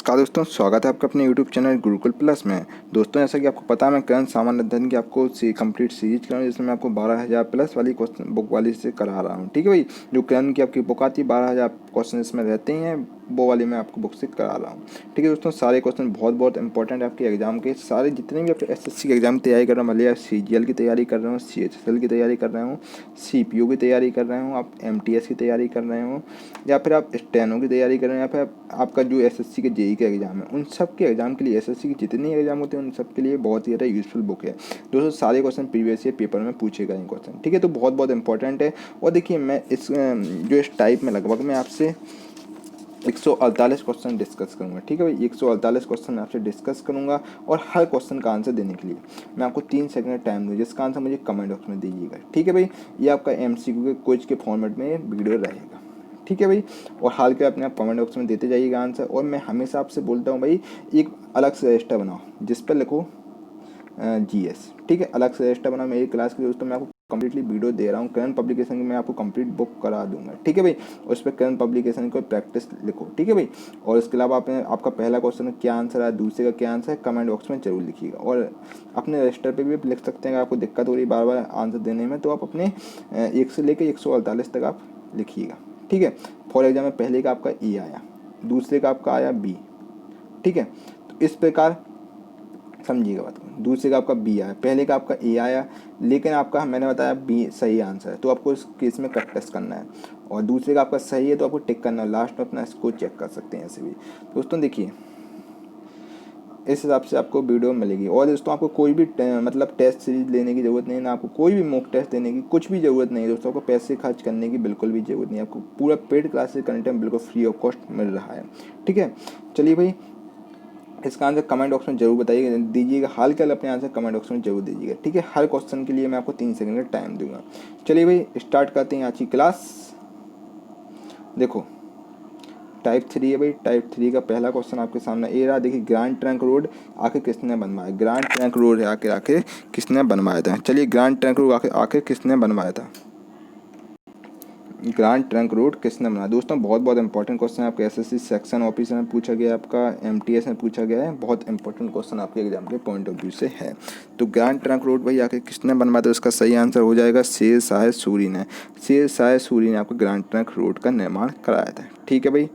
नमस्कार दोस्तों, स्वागत है आपका अपने YouTube चैनल गुरुकुल प्लस में। दोस्तों, जैसा कि आपको पता है, मैं करंट सामान्य अध्ययन की आपको कंप्लीट सीरीज कर रहा हूँ, जिसमें मैं आपको 12,000 प्लस वाली क्वेश्चन बुक वाली से करा रहा हूँ। ठीक है भाई, जो करंट की आपकी बुक आती है 12,000 क्वेश्चन इसमें रहते हैं, वो वाली मैं आपको बुक से करा रहा हूँ। ठीक है दोस्तों, सारे क्वेश्चन बहुत बहुत इंपॉर्टेंट है आपके एग्जाम के। सारे जितने भी आपके SSC के एग्जाम की तैयारी कर रहे हो, भले आप CGL की तैयारी कर रहे हो, CHSL की तैयारी कर रहे हो, CPU की तैयारी कर रहे हो, आप MTS की तैयारी कर रहे हो, या फिर आप स्टेनो की तैयारी कर रहे हो, या फिर आपका जो SSC के JEE का एग्जाम है, उन सब के एग्जाम के लिए SSC की जितने एग्जाम होते हैं उन सब के लिए बहुत ही ज़्यादा यूजफुल बुक है दोस्तों। सारे क्वेश्चन प्रीवियस ईयर पेपर में पूछे गए क्वेश्चन, ठीक है, तो बहुत बहुत इंपॉर्टेंट है। और देखिए, मैं इस टाइप में लगभग मैं आपसे 148 क्वेश्चन डिस्कस करूंगा। ठीक है भाई, 148 क्वेश्चन मैं आपसे डिस्कस करूंगा, और हर क्वेश्चन का आंसर देने के लिए मैं आपको 3 सेकंड टाइम दूँ, जिसका आंसर मुझे कमेंट बॉक्स में दीजिएगा। ठीक है भाई, ये आपका MCQ के क्विज के फॉर्मेट में वीडियो रहेगा। ठीक है भाई, और हाल के अपने आप कमेंट बॉक्स में देते जाइएगा आंसर। और मैं हमेशा आपसे बोलता हूँ भाई, एक अलग से रजिस्टर बनाओ जिस पर लिखो GS। ठीक है, अलग से रजिस्टर बनाओ। मेरी क्लास के दोस्तों मैं आपको कंप्लीटली वीडियो दे रहा हूँ करंट पब्लिकेशन की, मैं आपको कंप्लीट बुक करा दूंगा। ठीक है भाई, उस पर करंट पब्लिकेशन को प्रैक्टिस लिखो। ठीक है भाई, और इसके अलावा आपका पहला क्वेश्चन क्या आंसर है, दूसरे का क्या आंसर है, कमेंट बॉक्स में जरूर लिखिएगा। और अपने रजिस्टर पे भी लिख सकते हैं। अगर आपको दिक्कत हो रही है बार बार आंसर देने में, तो आप अपने 1 से लेकर 148 तक आप लिखिएगा। ठीक है, फॉर एग्जाम्पल पहले का आपका E आया, दूसरे का आपका आया B। ठीक है, तो इस प्रकार समझिएगा बात को। दूसरे का आपका B आया, पहले का आपका A आया, लेकिन आपका मैंने बताया B सही आंसर है, तो आपको इस केस में कट टेस्ट करना है। और दूसरे का आपका सही है तो आपको टिक करना है, लास्ट में अपना स्कोर चेक कर सकते हैं ऐसे भी। दोस्तों देखिए, इस हिसाब से आपको वीडियो मिलेगी। और दोस्तों, आपको कोई भी मतलब टेस्ट सीरीज लेने की ज़रूरत नहीं है, ना आपको कोई भी मॉक टेस्ट देने की कुछ भी ज़रूरत नहीं है दोस्तों। आपको पैसे खर्च करने की बिल्कुल भी ज़रूरत नहीं है। आपको पूरा पेड क्लासेस कंटेंट बिल्कुल फ्री ऑफ कॉस्ट मिल रहा है। ठीक है, चलिए भाई, इसका आंसर कमेंट बॉक्स में जरूर बताइएगा, दीजिएगा। हाल के अपने आंसर कमेंट बॉक्स में जरूर दीजिएगा। ठीक है, हर क्वेश्चन के लिए मैं आपको 3 सेकंड का टाइम दूंगा। चलिए भाई, स्टार्ट करते हैं आज की क्लास। देखो, टाइप 3 है भाई। टाइप 3 का पहला क्वेश्चन आपके सामने ए रहा। देखिए, ग्रैंड ट्रंक रोड आखिर किसने बनवाया? ग्रैंड ट्रंक रोड आखिर किसने बनवाया था? चलिए, ग्रैंड ट्रंक रोड आखिर किसने बनवाया था? ग्रैंड ट्रंक रोड किसने बनाया? दोस्तों, बहुत बहुत इंपॉर्टेंट क्वेश्चन है आपके SSC सेक्शन ऑफिसर में पूछा गया है, आपका MTS में पूछा गया है। बहुत इंपॉर्टेंट क्वेश्चन आपके एग्जाम के पॉइंट ऑफ व्यू से है। तो ग्रैंड ट्रंक रोड भाई आखिर किसने बनवाया था? उसका सही आंसर हो जाएगा शेर शाह सूरी ने। शेर शाह सूरी ने आपको ग्रैंड ट्रंक रोड का निर्माण कराया था। ठीक है भाई,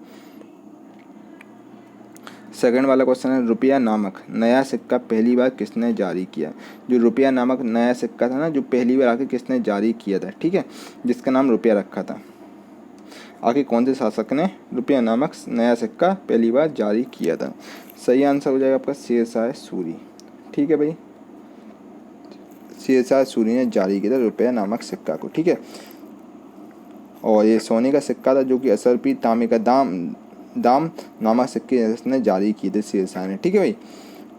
सेकंड वाला क्वेश्चन है, रुपया नामक नया सिक्का पहली बार किसने जारी किया? जो रुपया नामक नया सिक्का था ना, जो पहली बार आके किसने जारी किया था, ठीक है, जिसका नाम रुपया रखा था, आखिर कौन से शासक ने रुपया नामक नया सिक्का पहली बार जारी किया था? सही आंसर हो जाएगा आपका शेर शाह सूरी। ठीक है भाई, शेर शाह सूरी ने जारी किया था रुपया नामक सिक्का को। ठीक है, और ये सोने का सिक्का था, जो कि 80 तांबे का दाम नामक सिक्के इसने जारी किए थे शेर शाह ने। ठीक है भाई,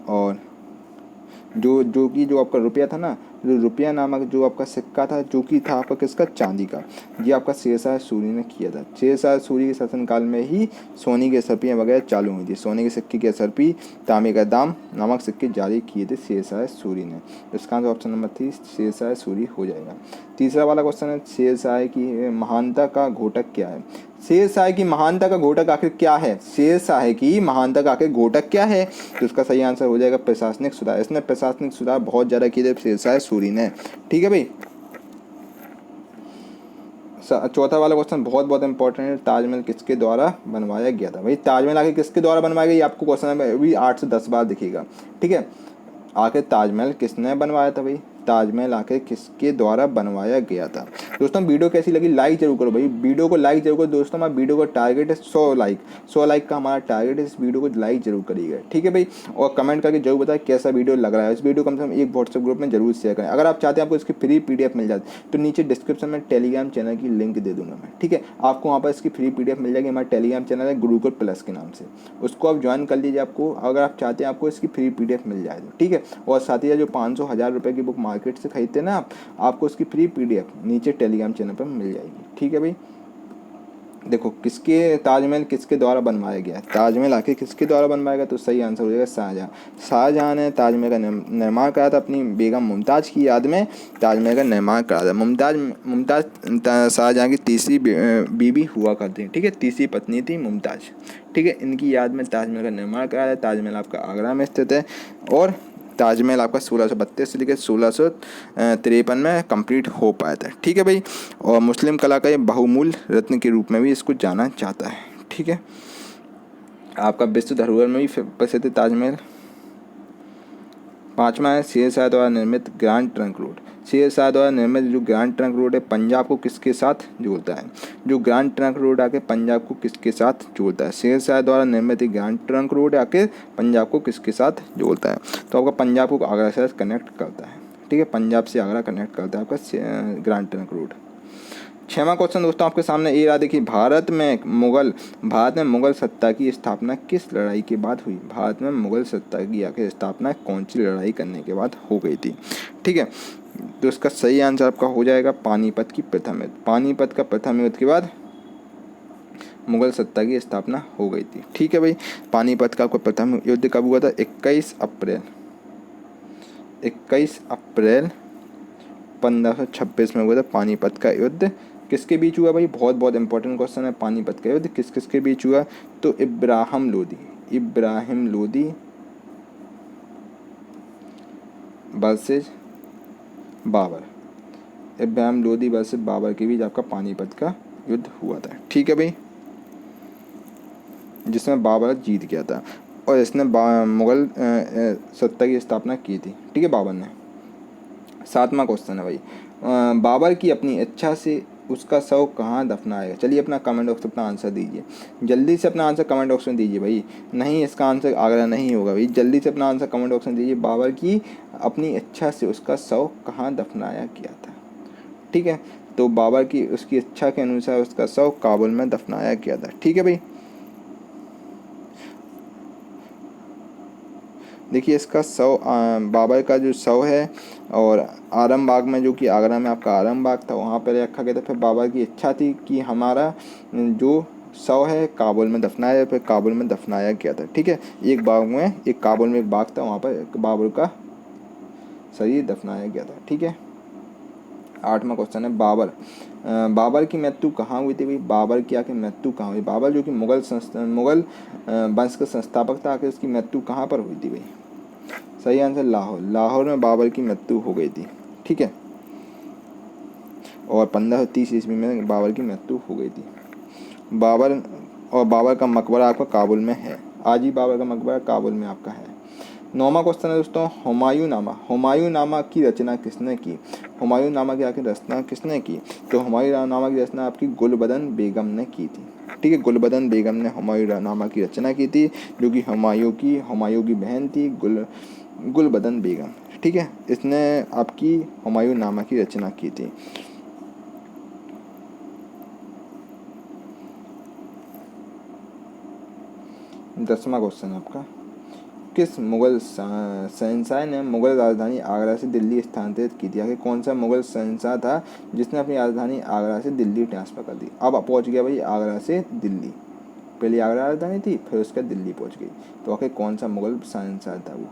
और जो आपका रुपया था ना, जो रुपया नामक जो आपका सिक्का था, जो कि था आपका किसका? चांदी का। ये आपका शेर शाह सूरी ने किया था। शेर शाह सूरी के शासनकाल में ही सोने की असरपियाँ वगैरह चालू हुई थी। सोने के सिक्के की असरपी, तांबे का दाम नामक सिक्के जारी किए थे शेर शाह सूरी ने। इसका answer option number 3 Sher Shah Suri हो जाएगा। तीसरा वाला क्वेश्चन है, शेर शाह की महानता का घोटक क्या है? शेर शाह की महानता का घोटक आखिर क्या है? शेर शाह की महानता का आखिर घोटक क्या है? तो इसका सही आंसर हो जाएगा प्रशासनिक सुधार। इसने प्रशासनिक सुधार बहुत ज़्यादा किए थे शेर शाह सूरी ने। ठीक है भाई, चौथा वाला क्वेश्चन बहुत बहुत इंपॉर्टेंट है, ताजमहल किसके द्वारा बनवाया गया था? भाई, ताजमहल आखिर किसके द्वारा बनवाया गया? ये आपको क्वेश्चन में भी 8 से 10 बार दिखेगा। ठीक है, आखिर ताजमहल किसने बनवाया था? भाई, ताजमहल आखिर किसके द्वारा बनवाया गया था? दोस्तों, वीडियो कैसी लगी लाइक जरूर करो भाई, वीडियो को लाइक जरूर करो दोस्तों। हमारा वीडियो का टारगेट है 100 लाइक का हमारा टारगेट है। इस वीडियो को लाइक जरूर करिएगा। ठीक है भाई, और कमेंट करके जरूर बताएं कैसा वीडियो लग रहा है। इस वीडियो को कम से कम एक व्हाट्सएप ग्रुप में जरूर शेयर करें। अगर आप चाहते हैं आपको इसकी फ्री PDF मिल जाती, तो नीचे डिस्क्रिप्शन में टेलीग्राम चैनल की लिंक दे दूंगा मैं। ठीक है, आपको वहाँ पर इसकी फ्री PDF मिल जाएगी। हमारा टेलीग्राम चैनल है गुरुकुल प्लस के नाम से, उसको आप ज्वाइन कर लीजिए। आपको अगर आप चाहते हैं आपको इसकी फ्री PDF मिल जाए तो। ठीक है, और साथ ही जो 500-1000 रुपये की बुक मार्केट से खरीदते हैं ना आपको उसकी फ्री PDF नीचे टेलीग्राम चैनल पर मिल जाएगी। ठीक है भाई, देखो किसके ताजमहल किसके द्वारा बनवाया गया, ताजमहल आखिर किसके द्वारा बनवाया गया, तो सही आंसर हो जाएगा शाहजहाँ। शाहजहाँ ने ताजमहल का निर्माण करा था, अपनी बेगम मुमताज़ की याद में ताजमहल का निर्माण करा था। मुमताज़ शाहजहाँ की तीसरी बीवी हुआ करती है, ठीक है, तीसरी पत्नी थी मुमताज़, ठीक है। इनकी याद में ताजमहल का निर्माण कराया था। ताजमहल आपका आगरा में स्थित है और ताजमहल आपका 1632 से लेकर 1653 में कंप्लीट हो पाया था, ठीक है भाई। और मुस्लिम कला का ये बहुमूल्य रत्न के रूप में भी इसको जाना जाता है, ठीक है। आपका विश्व धरोहर में भी प्रसिद्ध है ताजमहल। पाँचवा है शेरशाह द्वारा निर्मित ग्रैंड ट्रंक रोड। शेरशाह द्वारा निर्मित जो ग्रैंड ट्रंक रोड है पंजाब को किसके साथ जोड़ता है, जो ग्रैंड ट्रंक रोड आके पंजाब को किसके साथ जोड़ता है, शेरशाह द्वारा निर्मित ग्रैंड ट्रंक रोड आके पंजाब को किसके साथ जोड़ता है, तो आपका पंजाब को आगरा से कनेक्ट करता है, ठीक है, पंजाब से आगरा कनेक्ट करता है आपका ग्रैंड ट्रंक रोड। 6वां क्वेश्चन दोस्तों आपके सामने ये रहा, देखिए भारत में मुगल सत्ता की स्थापना किस लड़ाई के बाद हुई। भारत में मुगल सत्ता की आखिर स्थापना कौन सी लड़ाई करने के बाद हो गई थी, ठीक है। तो इसका सही आंसर आपका हो जाएगा पानीपत की प्रथम युद्ध। पानीपत का प्रथम युद्ध के बाद मुगल सत्ता की स्थापना हो गई थी, ठीक है भाई। पानीपत का आपका प्रथम युद्ध कब हुआ था, 21 अप्रैल 1526 में हुआ था पानीपत का युद्ध। किसके बीच हुआ भाई, बहुत बहुत इंपॉर्टेंट क्वेश्चन है, पानीपत का युद्ध किस किस के बीच हुआ, तो इब्राहिम लोदी वर्सेस बाबर, इब्राहिम लोदी वर्सेस बाबर के बीच आपका पानीपत का युद्ध हुआ था, ठीक है भाई, जिसमें बाबर जीत गया था और इसने मुगल सत्ता की स्थापना की थी, ठीक है, बाबर ने। 7वां क्वेश्चन है भाई, बाबर की अपनी इच्छा से उसका शव कहाँ दफनाएगा। चलिए अपना कमेंट बॉक्स अपना आंसर दीजिए, जल्दी से अपना आंसर कमेंट बॉक्स में दीजिए भाई। नहीं, इसका आंसर आगरा नहीं होगा भाई, जल्दी से अपना आंसर कमेंट बॉक्स में दीजिए। बाबर की अपनी इच्छा से उसका शव कहाँ दफनाया गया था, ठीक है। तो बाबर की उसकी इच्छा के अनुसार उसका शव काबुल में दफनाया गया था, ठीक है भाई। देखिए इसका शव बाबर का जो शव है और आलमबाग में, जो कि आगरा में आपका आलमबाग था, वहाँ पर रखा गया था। फिर बाबर की इच्छा थी कि हमारा जो शव है काबुल में दफनाया जाए, फिर काबुल में दफनाया गया था, ठीक है। काबुल में एक बाग था, वहाँ पर बाबर का शरीर दफनाया गया था, ठीक है। 8वां क्वेश्चन है बाबर की मृत्यु कहाँ हुई थी भाई। बाबर की आखिर मृत्यु कहाँ हुई, बाबर जो कि मुगल वंश का संस्थापक था, आखिर उसकी मृत्यु कहाँ पर हुई थी भाई। सही आंसर लाहौर में बाबर की मृत्यु हो गई थी, ठीक है। और 1530 ईस्वी में बाबर की मृत्यु हो गई थी। बाबर का मकबरा आपका काबुल में है, आज ही बाबर का मकबरा काबुल में आपका है। 9वां क्वेश्चन है दोस्तों, हुमायूं नामा की रचना किसने की। हुमायूं नामा की आखिर रचना किसने की, तो हुमायूं नामा की रचना आपकी गुलबदन बेगम ने की थी, ठीक है। गुलबदन बेगम ने हुमायूं नामा की रचना की थी, जो कि हुमायूं की बहन थी गुलबदन बेगम, ठीक है। इसने आपकी हुमायूं नामा की रचना की थी। दसवां क्वेश्चन आपका, किस मुगल शहंशाह ने मुगल राजधानी आगरा से दिल्ली स्थानांतरित की थी। आखिर कौन सा मुगल शहंशाह था जिसने अपनी राजधानी आगरा से दिल्ली ट्रांसफ़र कर दी। अब पहुंच गया भाई आगरा से दिल्ली, पहले आगरा राजधानी थी फिर उसका दिल्ली पहुंच गई, तो आखिर कौन सा मुगल शहंशाह था वो,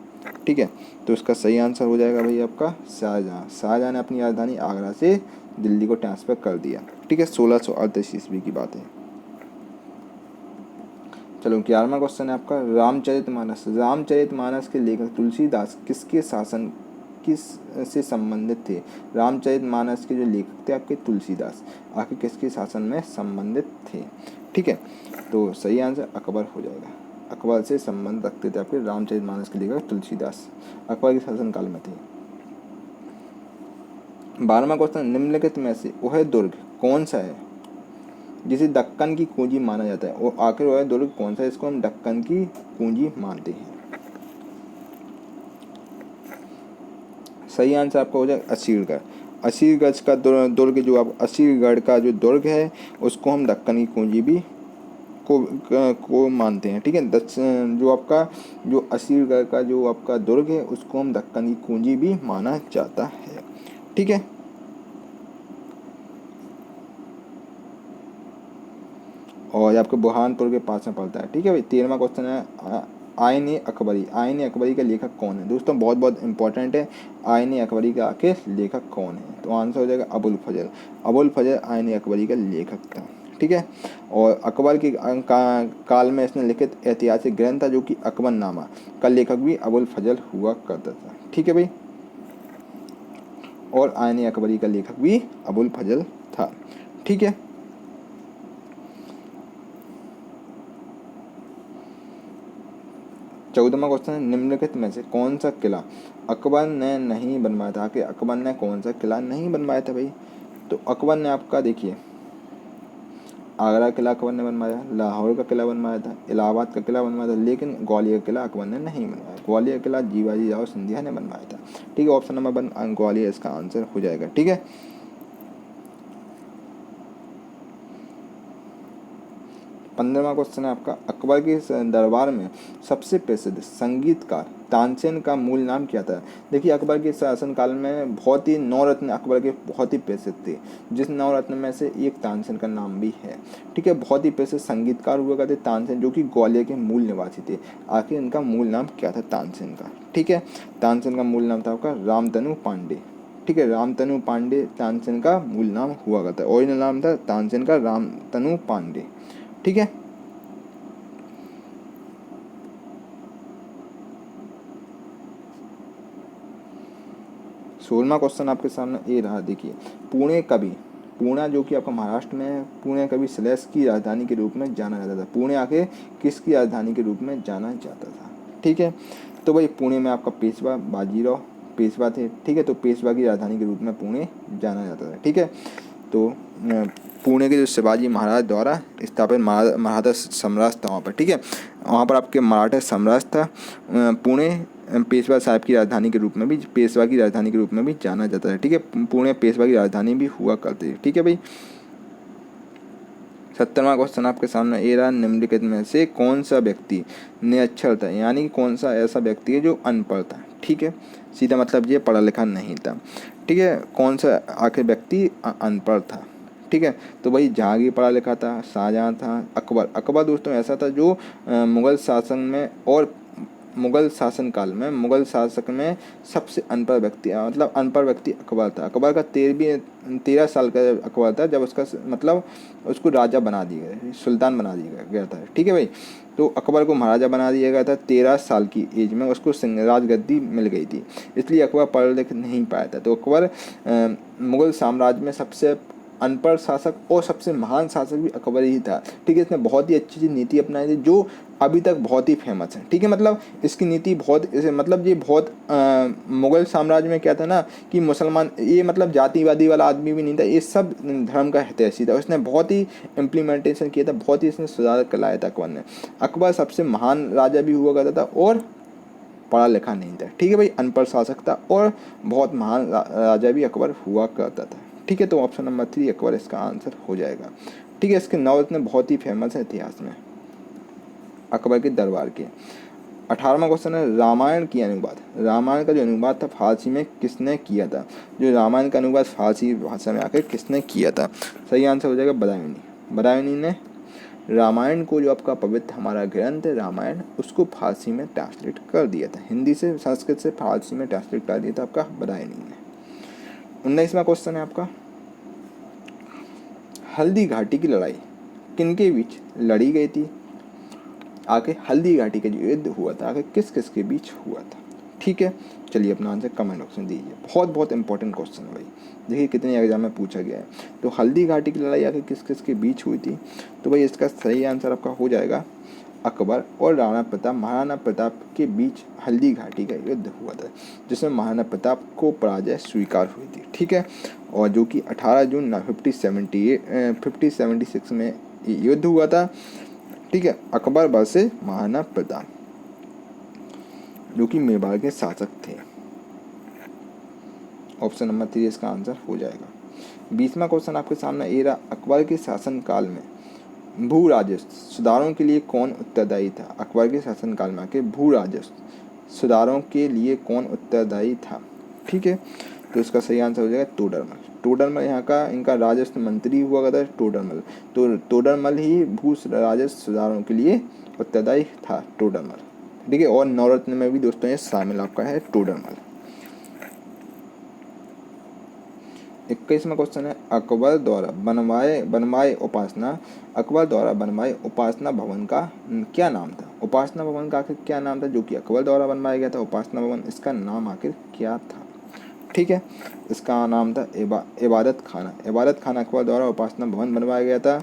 ठीक है। तो इसका सही आंसर हो जाएगा भाई आपका शाहजहाँ ने अपनी राजधानी आगरा से दिल्ली को ट्रांसफ़र कर दिया, ठीक है। 1638 ईस्वी की बात है। चलो 11वां क्वेश्चन है आपका, रामचरितमानस के लेखक तुलसीदास किसके शासन से संबंधित थे। रामचरितमानस के जो लेखक थे आपके तुलसीदास, आखिर किसके शासन में संबंधित थे, ठीक है। तो सही आंसर अकबर हो जाएगा, अकबर से संबंध रखते थे आपके रामचरितमानस के लेखक तुलसीदास, अकबर के शासनकाल में थे। 12वां क्वेश्चन, निम्नलिखित में से वह दुर्ग कौन सा है जिसे दक्कन की कुंजी माना जाता है, और आखिर वह दुर्ग कौन सा है इसको हम दक्कन की कुंजी मानते हैं। सही आंसर आपका हो जाएगा असीरगढ़। असीरगढ़ का दुर्ग जो आप असीरगढ़ का जो दुर्ग है उसको हम दक्कन की कुंजी भी को मानते हैं, ठीक है। जो आपका जो असीरगढ़ का जो आपका दुर्ग है उसको हम दक्कन की कुंजी भी माना जाता है, ठीक है। और ये आपके बुरहानपुर के पास में पड़ता है। ठीक है भाई। 13वां क्वेश्चन है आईन अकबरी। आईन अकबरी का लेखक कौन है? दोस्तों बहुत बहुत इंपॉर्टेंट है, आईन अकबरी का आखिर लेखक कौन है? तो आंसर हो जाएगा अबुल फजल। अबुल फजल आईन अकबरी का लेखक था। ठीक है। और अकबर के काल में इसने लिखित ऐतिहासिक ग्रंथ था जो कि अकबरनामा का लेखक भी अबुल फजल हुआ करता था। ठीक है भाई। और आईन अकबरी का लेखक भी अबुल फजल था। ठीक है। चौदहवां क्वेश्चन है निम्नलिखित में से कौन सा किला अकबर ने नहीं बनवाया था? कि अकबर ने कौन सा किला नहीं बनवाया था भाई? तो अकबर ने आपका देखिए आगरा किला अकबर ने बनवाया, लाहौर का किला बनवाया था, इलाहाबाद का किला बनवाया था, लेकिन ग्वालियर किला अकबर ने नहीं बनवाया। ग्वालियर किला जीवाजी राव सिंधिया ने बनवाया था। ठीक है। ऑप्शन नंबर 1 ग्वालियर इसका आंसर हो जाएगा। ठीक है। 15वां क्वेश्चन है आपका अकबर के दरबार में सबसे प्रसिद्ध संगीतकार तानसेन का मूल नाम क्या था? देखिए अकबर के शासनकाल में बहुत ही 9 रत्न अकबर के बहुत ही प्रसिद्ध थे, जिस 9 रत्न में से एक तानसेन का नाम भी है। ठीक है। बहुत ही प्रसिद्ध संगीतकार हुआ करते तानसेन, जो कि ग्वालियर के मूल निवासी थे। आखिर इनका मूल नाम क्या था तानसेन का? ठीक है। तानसेन का मूल नाम था आपका रामतनु पांडे। ठीक है। रामतनु पांडे तानसेन का मूल नाम हुआ करता है। ओरिजिनल नाम था तानसेन का रामतनु पांडे। ठीक है। 16वां क्वेश्चन आपके सामने ये रहा। देखिए पुणे कवि, पुणे जो कि आपका महाराष्ट्र में है, पुणे कवि श्लेष की राजधानी के रूप में जाना जाता था। पुणे आके किसकी राजधानी के रूप में जाना जाता था? ठीक है। तो भाई पुणे में आपका पेशवा बाजीराव पेशवा थे। ठीक है। तो पेशवा की राजधानी के रूप में पुणे जाना जाता था। ठीक है। तो पुणे के जो शिवाजी महाराज द्वारा स्थापित मराठा साम्राज्य था वहाँ पर। ठीक है। वहाँ पर आपके मराठा साम्राज्य था। पुणे पेशवा साहब की राजधानी के रूप में भी, पेशवा की राजधानी के रूप में भी जाना जाता है। ठीक है। पुणे पेशवा की राजधानी भी हुआ करती है। ठीक है भाई। 17वां क्वेश्चन आपके सामने ये रहा। निम्नलिखित में से कौन सा व्यक्ति निरक्षर था? यानी कौन सा ऐसा व्यक्ति है जो अनपढ़ था? ठीक है। सीधा मतलब ये पढ़ा लिखा नहीं था। ठीक है। कौन सा आखिर व्यक्ति अनपढ़ था? ठीक है। तो भाई जहांगीर पढ़ा लिखा था, शाहजहां था, अकबर। अकबर दोस्तों ऐसा था जो मुगल शासन में और मुगल शासन काल में मुगल शासक में सबसे अनपढ़ व्यक्ति, मतलब अनपढ़ व्यक्ति अकबर था। अकबर का 13 साल का अकबर था जब उसका मतलब उसको राजा बना दिया गया, सुल्तान बना दिया गया था। ठीक है भाई। तो अकबर को महाराजा बना दिया गया था। 13 साल की एज में उसको राजगद्दी मिल गई थी, इसलिए अकबर पढ़ लिख नहीं पाया था। तो अकबर मुगल साम्राज्य में सबसे अनपढ़ शासक और सबसे महान शासक भी अकबर ही था। ठीक है। इसने बहुत ही अच्छी नीति अपनाई थी जो अभी तक बहुत ही फेमस है। ठीक है। मतलब इसकी नीति बहुत मतलब ये बहुत मुगल साम्राज्य में क्या था ना कि मुसलमान, ये मतलब जातिवादी वाला आदमी भी नहीं था, ये सब धर्म का हितैषी था। उसने बहुत ही इम्प्लीमेंटेशन किया था, बहुत ही इसने सुधार कर लाया था अकबर ने। अकबर सबसे महान राजा भी हुआ करता था और पढ़ा लिखा नहीं था। ठीक है भाई। अनपढ़ शासक था और बहुत महान राजा भी अकबर हुआ करता था। ठीक है। तो ऑप्शन नंबर 3 अकबर इसका आंसर हो जाएगा। ठीक है। इसके 9 रत्न बहुत ही फेमस है इतिहास में अकबर के दरबार के। 18वां क्वेश्चन है रामायण की अनुवाद। रामायण का जो अनुवाद था फारसी में किसने किया था? जो रामायण का अनुवाद फारसी भाषा में आकर किसने किया था? सही आंसर हो जाएगा बदायूनी। बदायूनी ने रामायण को, जो आपका पवित्र हमारा ग्रंथ है रामायण, उसको फारसी में ट्रांसलेट कर दिया था। हिंदी से संस्कृत से फारसी में ट्रांसलेट कर दिया था आपका बदायूनी ने। 19वां क्वेश्चन है आपका हल्दी घाटी की लड़ाई किनके बीच लड़ी गई थी? आगे हल्दी घाटी का जो युद्ध हुआ था आगे किस किस के बीच हुआ था? ठीक है। चलिए अपना आंसर कमेंट बॉक्स में दीजिए। बहुत बहुत इंपॉर्टेंट क्वेश्चन है भाई, देखिए कितने एग्जाम में पूछा गया है। तो हल्दी घाटी की लड़ाई आगे किस किस के बीच हुई थी? तो भाई इसका सही आंसर आपका हो जाएगा अकबर और राणा प्रताप, महाराणा प्रताप के बीच हल्दी घाटी का युद्ध हुआ था, जिसमें महाराणा प्रताप को पराजय स्वीकार हुई थी। ठीक है। और जो कि 18 जून 1576 में युद्ध हुआ था। ठीक है। अकबर वर्सेस महाराणा प्रताप, जो कि मेवाड़ के शासक थे। ऑप्शन नंबर 3 इसका आंसर हो जाएगा। 20वां क्वेश्चन आपके सामने ये रहा। अकबर के शासन काल में भू राजस्व सुधारों के लिए कौन उत्तरदायी था? अकबर के शासनकाल में आके भू राजस्व सुधारों के लिए कौन उत्तरदायी था? ठीक है। तो इसका सही आंसर हो जाएगा तोडरमल। तोडरमल यहाँ का इनका राजस्व मंत्री हुआ करता है तोडरमल, तो तोडरमल ही भू राजस्व सुधारों के लिए उत्तरदायी था टोडरमल, ठीक है। और नवरत्न में भी दोस्तों ये शामिल आपका है टोडरमल। 21वां क्वेश्चन है अकबर द्वारा बनवाए उपासना अकबर द्वारा बनवाए उपासना भवन का क्या नाम था। उपासना भवन का आखिर क्या नाम था जो कि अकबर द्वारा बनवाया गया था उपासना भवन, इसका नाम आखिर क्या था, ठीक है। इसका नाम था इबादत खाना। इबादत खाना अकबर द्वारा उपासना भवन बनवाया गया था,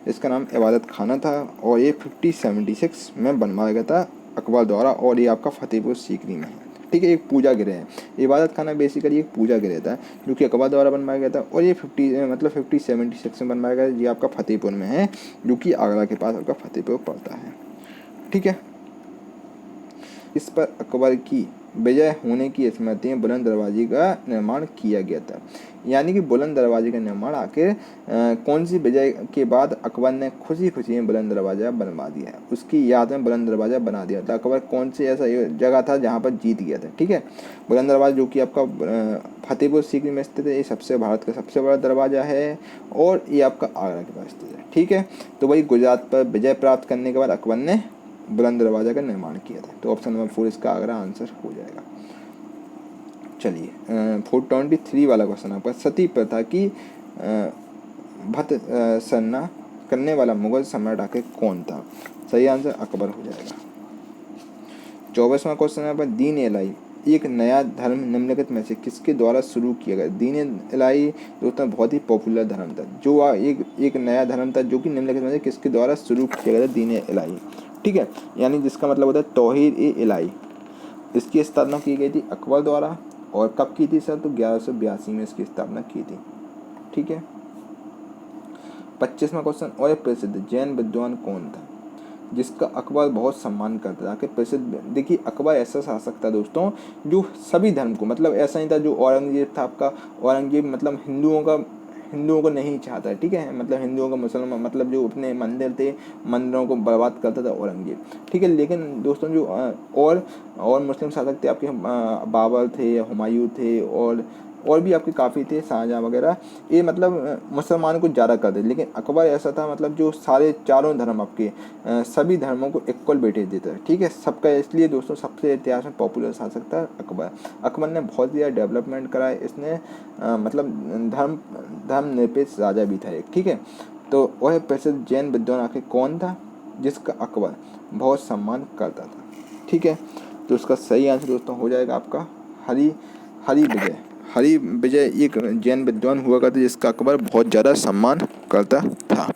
इसका नाम इबादत खाना था और ये 5076 में बनवाया गया था अकबर द्वारा और ये आपका फतेहपुर सीकरी में है, ठीक है। एक पूजा गृह है, इबादत खाना बेसिकली एक पूजा गृह था जो कि अकबर द्वारा बनवाया गया था और ये 5076 में बनवाया गया। ये आपका फतेहपुर में है जो कि आगरा के पास आपका फतेहपुर पड़ता है, ठीक है। इस पर अकबर की विजय होने की स्मृति में बुलंद दरवाजे का निर्माण किया गया था। यानी कि बुलंद दरवाजे का निर्माण आखिर कौन सी विजय के बाद अकबर ने खुशी खुशी में बुलंद दरवाजा बनवा दिया, उसकी याद में बुलंद दरवाजा बना दिया था। अकबर कौन सी ऐसा जगह था जहाँ पर जीत गया था, ठीक है। बुलंद दरवाजा जो कि आपका फतेहपुर सीकरी में स्थित है, ये भारत का सबसे बड़ा दरवाजा है और ये आपका आगरा के पास स्थित है, ठीक है। तो वही गुजरात पर विजय प्राप्त करने के बाद अकबर ने बुलंद दरवाजा का निर्माण किया था, तो ऑप्शन नंबर 4 इसका आगरा आंसर हो जाएगा। चलिए 423 वाला क्वेश्चन आपका सती प्रथा की भत्सना करने वाला मुगल सम्राट आखिर कौन था, सही आंसर अकबर हो जाएगा। 24वां क्वेश्चन है पर दीन इलाही एक नया धर्म निम्नलिखित में से किसके द्वारा शुरू किया गया। दीन इलाही दोस्तों बहुत ही पॉपुलर धर्म था, जो एक नया धर्म था जो कि निम्नलिखित में से किसके द्वारा शुरू किया गया था, दीन इलाही, ठीक है। यानी जिसका मतलब होता है तौहीद ए इलाही। इसकी स्थापना की गई थी अकबर द्वारा और कब की थी सर, तो 1182 में इसकी स्थापना की थी, ठीक है। 25वां क्वेश्चन और प्रसिद्ध जैन विद्वान कौन था जिसका अकबर बहुत सम्मान करता था। प्रसिद्ध देखिए अकबर ऐसा शासक था दोस्तों जो सभी धर्म को, मतलब ऐसा नहीं था जो औरंगजेब था आपका, औरंगजेब मतलब हिंदुओं को नहीं चाहता है, ठीक है। मतलब हिंदुओं का मुसलमान मतलब जो अपने मंदिर थे मंदिरों को बर्बाद करता था औरंगजेब, ठीक है। लेकिन दोस्तों जो और मुस्लिम शासक थे आपके बाबर थे, हुमायूं थे और भी आपके काफ़ी थे, शाहजहाँ वगैरह, ये मतलब मुसलमानों को ज़्यादा करते। लेकिन अकबर ऐसा था मतलब जो सारे चारों धर्म आपके सभी धर्मों को इक्वल वेटेज देता है, ठीक है, सबका। इसलिए दोस्तों सबसे इतिहास में पॉपुलर शासक था अकबर। अकबर ने बहुत ज़्यादा डेवलपमेंट कराए, इसने मतलब धर्म निरपेक्ष राजा भी था एक, ठीक है। तो वह प्रसिद्ध जैन विद्वान आखिर कौन था जिसका अकबर बहुत सम्मान करता था, ठीक है। तो उसका सही आंसर दोस्तों हो जाएगा आपका हरि विजय एक जैन विद्वान हुआ करता जिसका अकबर बहुत ज़्यादा सम्मान करता था,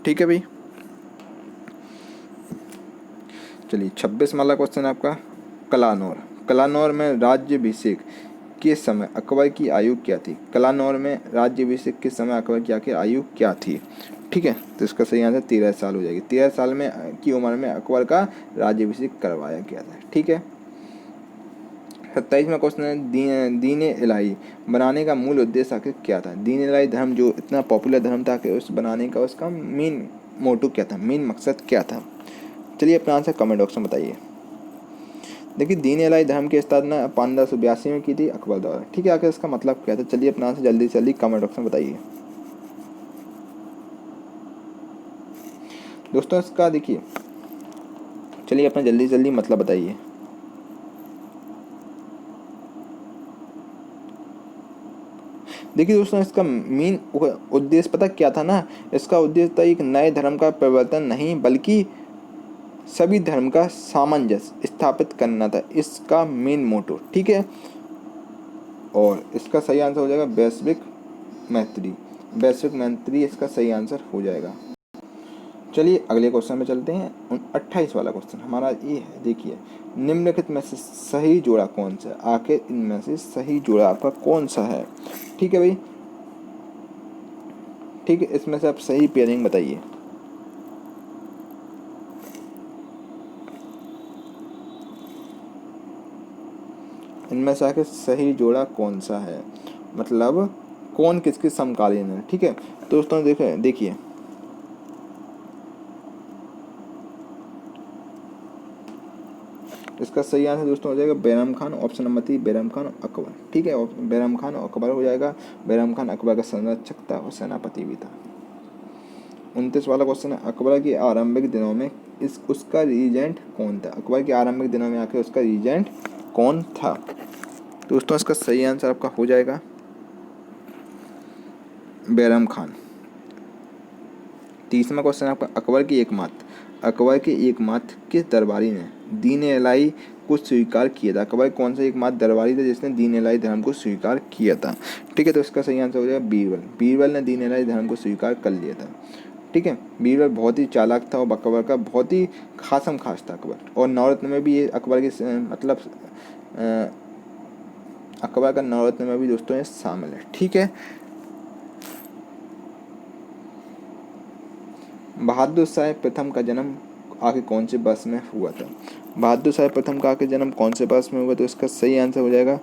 ठीक है भाई। चलिए 26 वाला क्वेश्चन आपका कलानौर में राज्याभिषेक के समय अकबर की आयु क्या थी। कलानौर में राज्याभिषेक के समय अकबर की आखिर आयु क्या थी, ठीक है। तो इसका सही आंसर 13 साल हो जाएगी। 13 साल में की उम्र में अकबर का राज्याभिषेक करवाया गया था, ठीक है। 27वां क्वेश्चन है दीन इलाही बनाने का मूल उद्देश्य आखिर क्या था। दीन इलाही धर्म जो इतना पॉपुलर धर्म था कि उस बनाने का उसका मेन मोटो क्या था, मेन मकसद क्या था। चलिए अपना आंसर कमेंट बॉक्स में बताइए। देखिए दीन इलाही धर्म की स्थापना 1582 में की थी अकबर द्वारा, ठीक है। आखिर इसका मतलब क्या था, चलिए अपना आंसर जल्दी से जल्दी कमेंट बॉक्स में बताइए दोस्तों। इसका देखिए चलिए अपना जल्दी से जल्दी मतलब बताइए। देखिए दोस्तों इसका मेन उद्देश्य पता क्या था ना, इसका उद्देश्य था एक नए धर्म का प्रवर्तन नहीं बल्कि सभी धर्म का सामंजस्य स्थापित करना था इसका मेन मोटो, ठीक है। और इसका सही आंसर हो जाएगा वैश्विक मैत्री इसका सही आंसर हो जाएगा। चलिए अगले क्वेश्चन में चलते हैं। 28 वाला क्वेश्चन हमारा ये है, देखिए निम्नलिखित में से सही जोड़ा कौन सा है। आखिर इनमें से सही जोड़ा आपका कौन सा है, ठीक है भाई, ठीक है। इसमें से आप सही पेयरिंग बताइए। इनमें से आखिर सही जोड़ा कौन सा है, मतलब कौन किसके समकालीन है, ठीक है। तो दोस्तों देखिए इसका सही आंसर दोस्तों हो जाएगा बैरम खान, ऑप्शन नंबर 3 बैरम खान और अकबर। ठीक है, बैरम खान और अकबर हो जाएगा। बैरम खान अकबर का संरक्षक था और सेनापति भी था। 29 वाला क्वेश्चन है, अकबर के आरंभिक दिनों में उसका रीजेंट कौन था? अकबर के आरंभिक दिनों में आखिर उसका रीजेंट कौन था? दोस्तों इसका सही आंसर आपका हो जाएगा बैरम खान। 30वां क्वेश्चन आपका, अकबर के एकमात्र किस दरबारी ने दीन इलाही को स्वीकार किया था? अकबर कौन सा एकमात्र दरबारी था जिसने दीन इलाही धर्म को स्वीकार किया था? ठीक है, तो इसका सही आंसर हो जाएगा बीरबल। बीरबल ने दीन इलाही धर्म को स्वीकार कर लिया था। ठीक है, बीरबल बहुत ही चालाक था और अकबर का बहुत ही खासम खास था अकबर। और नवरत्न में भी ये अकबर के मतलब अकबर का नवरत्न में भी दोस्तों ये शामिल है। ठीक है, बहादुर शाह प्रथम का जन्म आखिर कौन से वर्ष में हुआ था? बहादुर शाह प्रथम का आखिर जन्म कौन से वर्ष में हुआ? तो इसका सही आंसर हो जाएगा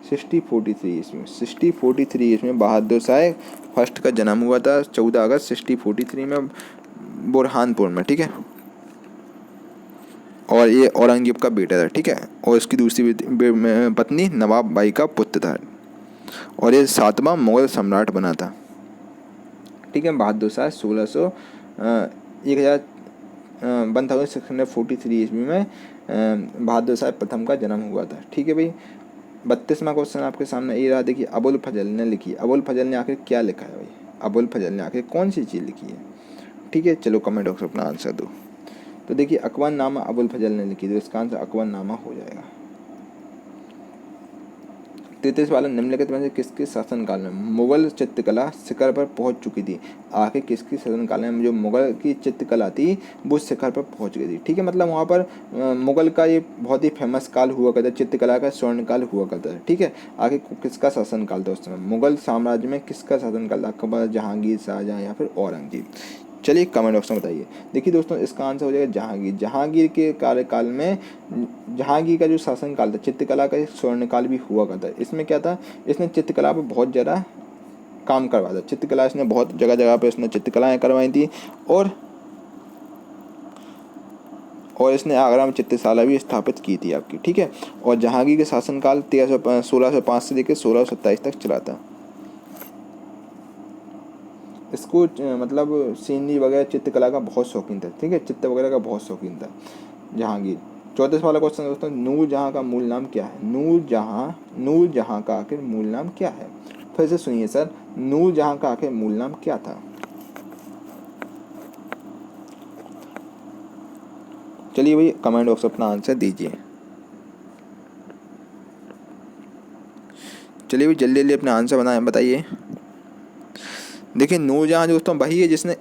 1643 ईस्वी। 1643 ईस्वी में बहादुर शाह फर्स्ट का जन्म हुआ था, 14 अगस्त 1643 में बुरहानपुर में। ठीक है, और ये औरंगजेब का बेटा था। ठीक है, और इसकी दूसरी पत्नी नवाब बाई का पुत्र था, और ये 7वां मुगल सम्राट बना था। ठीक है, बहादुर शाह 1643 ईस्वी में बहादुर शाह प्रथम का जन्म हुआ था। ठीक है भाई, 32वां क्वेश्चन आपके सामने ये रहा। देखिए, अबुल फजल ने लिखी, अबुल फजल ने आखिर क्या लिखा है भाई? अबुल फजल ने आखिर कौन सी चीज़ लिखी है? ठीक है, चलो कमेंट बॉक्स में अपना आंसर दो। तो देखिए, अकबरनामा अबुल फजल ने लिखी, तो इसका आंसर अकबरनामा हो जाएगा। 33 वाला, निम्नलिखित में से किसके शासनकाल में मुगल चित्रकला शिखर पर पहुंच चुकी थी? आखिर किसके शासनकाल में जो मुगल की चित्रकला थी वो शिखर पर पहुंच गई थी? ठीक है, मतलब वहाँ पर मुगल का ये बहुत ही फेमस काल हुआ करता, चित्रकला का स्वर्ण काल हुआ करता है। ठीक है, आखिर किसका शासनकाल था उस समय? मुगल साम्राज्य में किसका शासनकाल था? अकबर, जहांगीर, शाहजहां या फिर औरंगजेब? चलिए कमेंट बॉक्स में बताइए। देखिए दोस्तों, इसका आंसर हो जाएगा जहांगीर। जहांगीर के कार्यकाल में, जहांगीर का जो शासनकाल था, चित्रकला का एक स्वर्णकाल भी हुआ करता है। इसमें क्या था, इसने चित्रकला पर बहुत ज़्यादा काम करवाया था। चित्रकला इसने बहुत जगह जगह पे इसने चित्रकलाएँ करवाई थी, और इसने आगरा में चित्रशाला भी स्थापित की थी आपकी। ठीक है, और जहांगीर के शासनकाल 1605 से लेकर 1627 तक चला था। इसको मतलब सीनरी वगैरह चित्रकला का बहुत शौकीन था। ठीक है, चित्र वगैरह का बहुत शौकीन था जहांगीर। 34 वाला क्वेश्चन दोस्तों, नूरजहां का मूल नाम क्या है? नूरजहां का आखिर मूल नाम क्या है? फिर से सुनिए सर, नूरजहां का आखिर मूल नाम क्या था? चलिए भाई कमेंट बॉक्स अपना आंसर दीजिए। चलिए भाई जल्दी जल्दी अपना आंसर बताइए। देखिए, नूरजहां दोस्तों वही है जिसने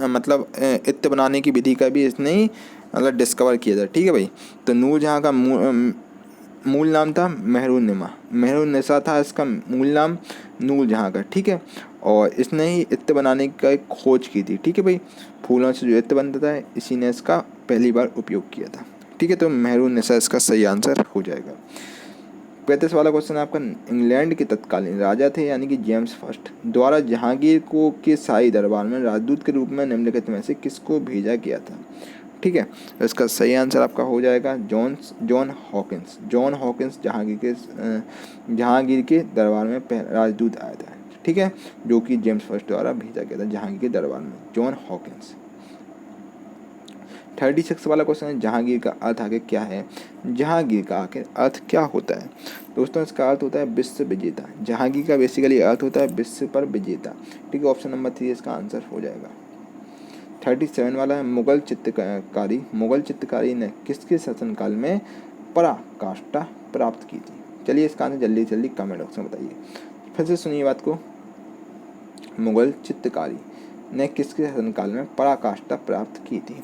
मतलब इत्र बनाने की विधि का भी इसने ही मतलब डिस्कवर किया था। ठीक है भाई, तो नूरजहां का मूल नाम था मेहरुन्निसा। मेहरुन्निसा था इसका मूल नाम नूरजहां का। ठीक है, और इसने ही इत्र बनाने का एक खोज की थी। ठीक है भाई, फूलों से जो इत्र बनता था इसी ने इसका पहली बार उपयोग किया था। ठीक है, तो मेहरुन्निसा इसका सही आंसर हो जाएगा। 35 वाला क्वेश्चन आपका, इंग्लैंड के तत्कालीन राजा थे यानी कि जेम्स फर्स्ट द्वारा जहांगीर को के शाही दरबार में राजदूत के रूप में निम्नलिखित में से किसको भेजा गया था? ठीक है, इसका सही आंसर आपका हो जाएगा John Hawkins. John Hawkins Jahangir के दरबार में राजदूत आया था। ठीक है, जो कि जेम्स फर्स्ट द्वारा भेजा गया था जहांगीर के दरबार में, जॉन हॉकिंस। 36 वाला क्वेश्चन है, जहांगीर का अर्थ आखिर क्या है? जहांगीर का आखिर अर्थ क्या होता है? दोस्तों इसका अर्थ होता है विश्व विजेता। जहांगीर का बेसिकली अर्थ होता है विश्व पर विजेता। ठीक है, ऑप्शन नंबर 3 इसका आंसर हो जाएगा। 37 वाला है, मुगल चित्रकारी ने किसके शासनकाल में पराकाष्ठा प्राप्त की थी? चलिए इसका आंसर जल्दी जल्दी कमेंट बॉक्स में बताइए। फिर से सुनिए बात को, मुगल चित्रकारी ने किसके शासनकाल में पराकाष्ठा प्राप्त की थी?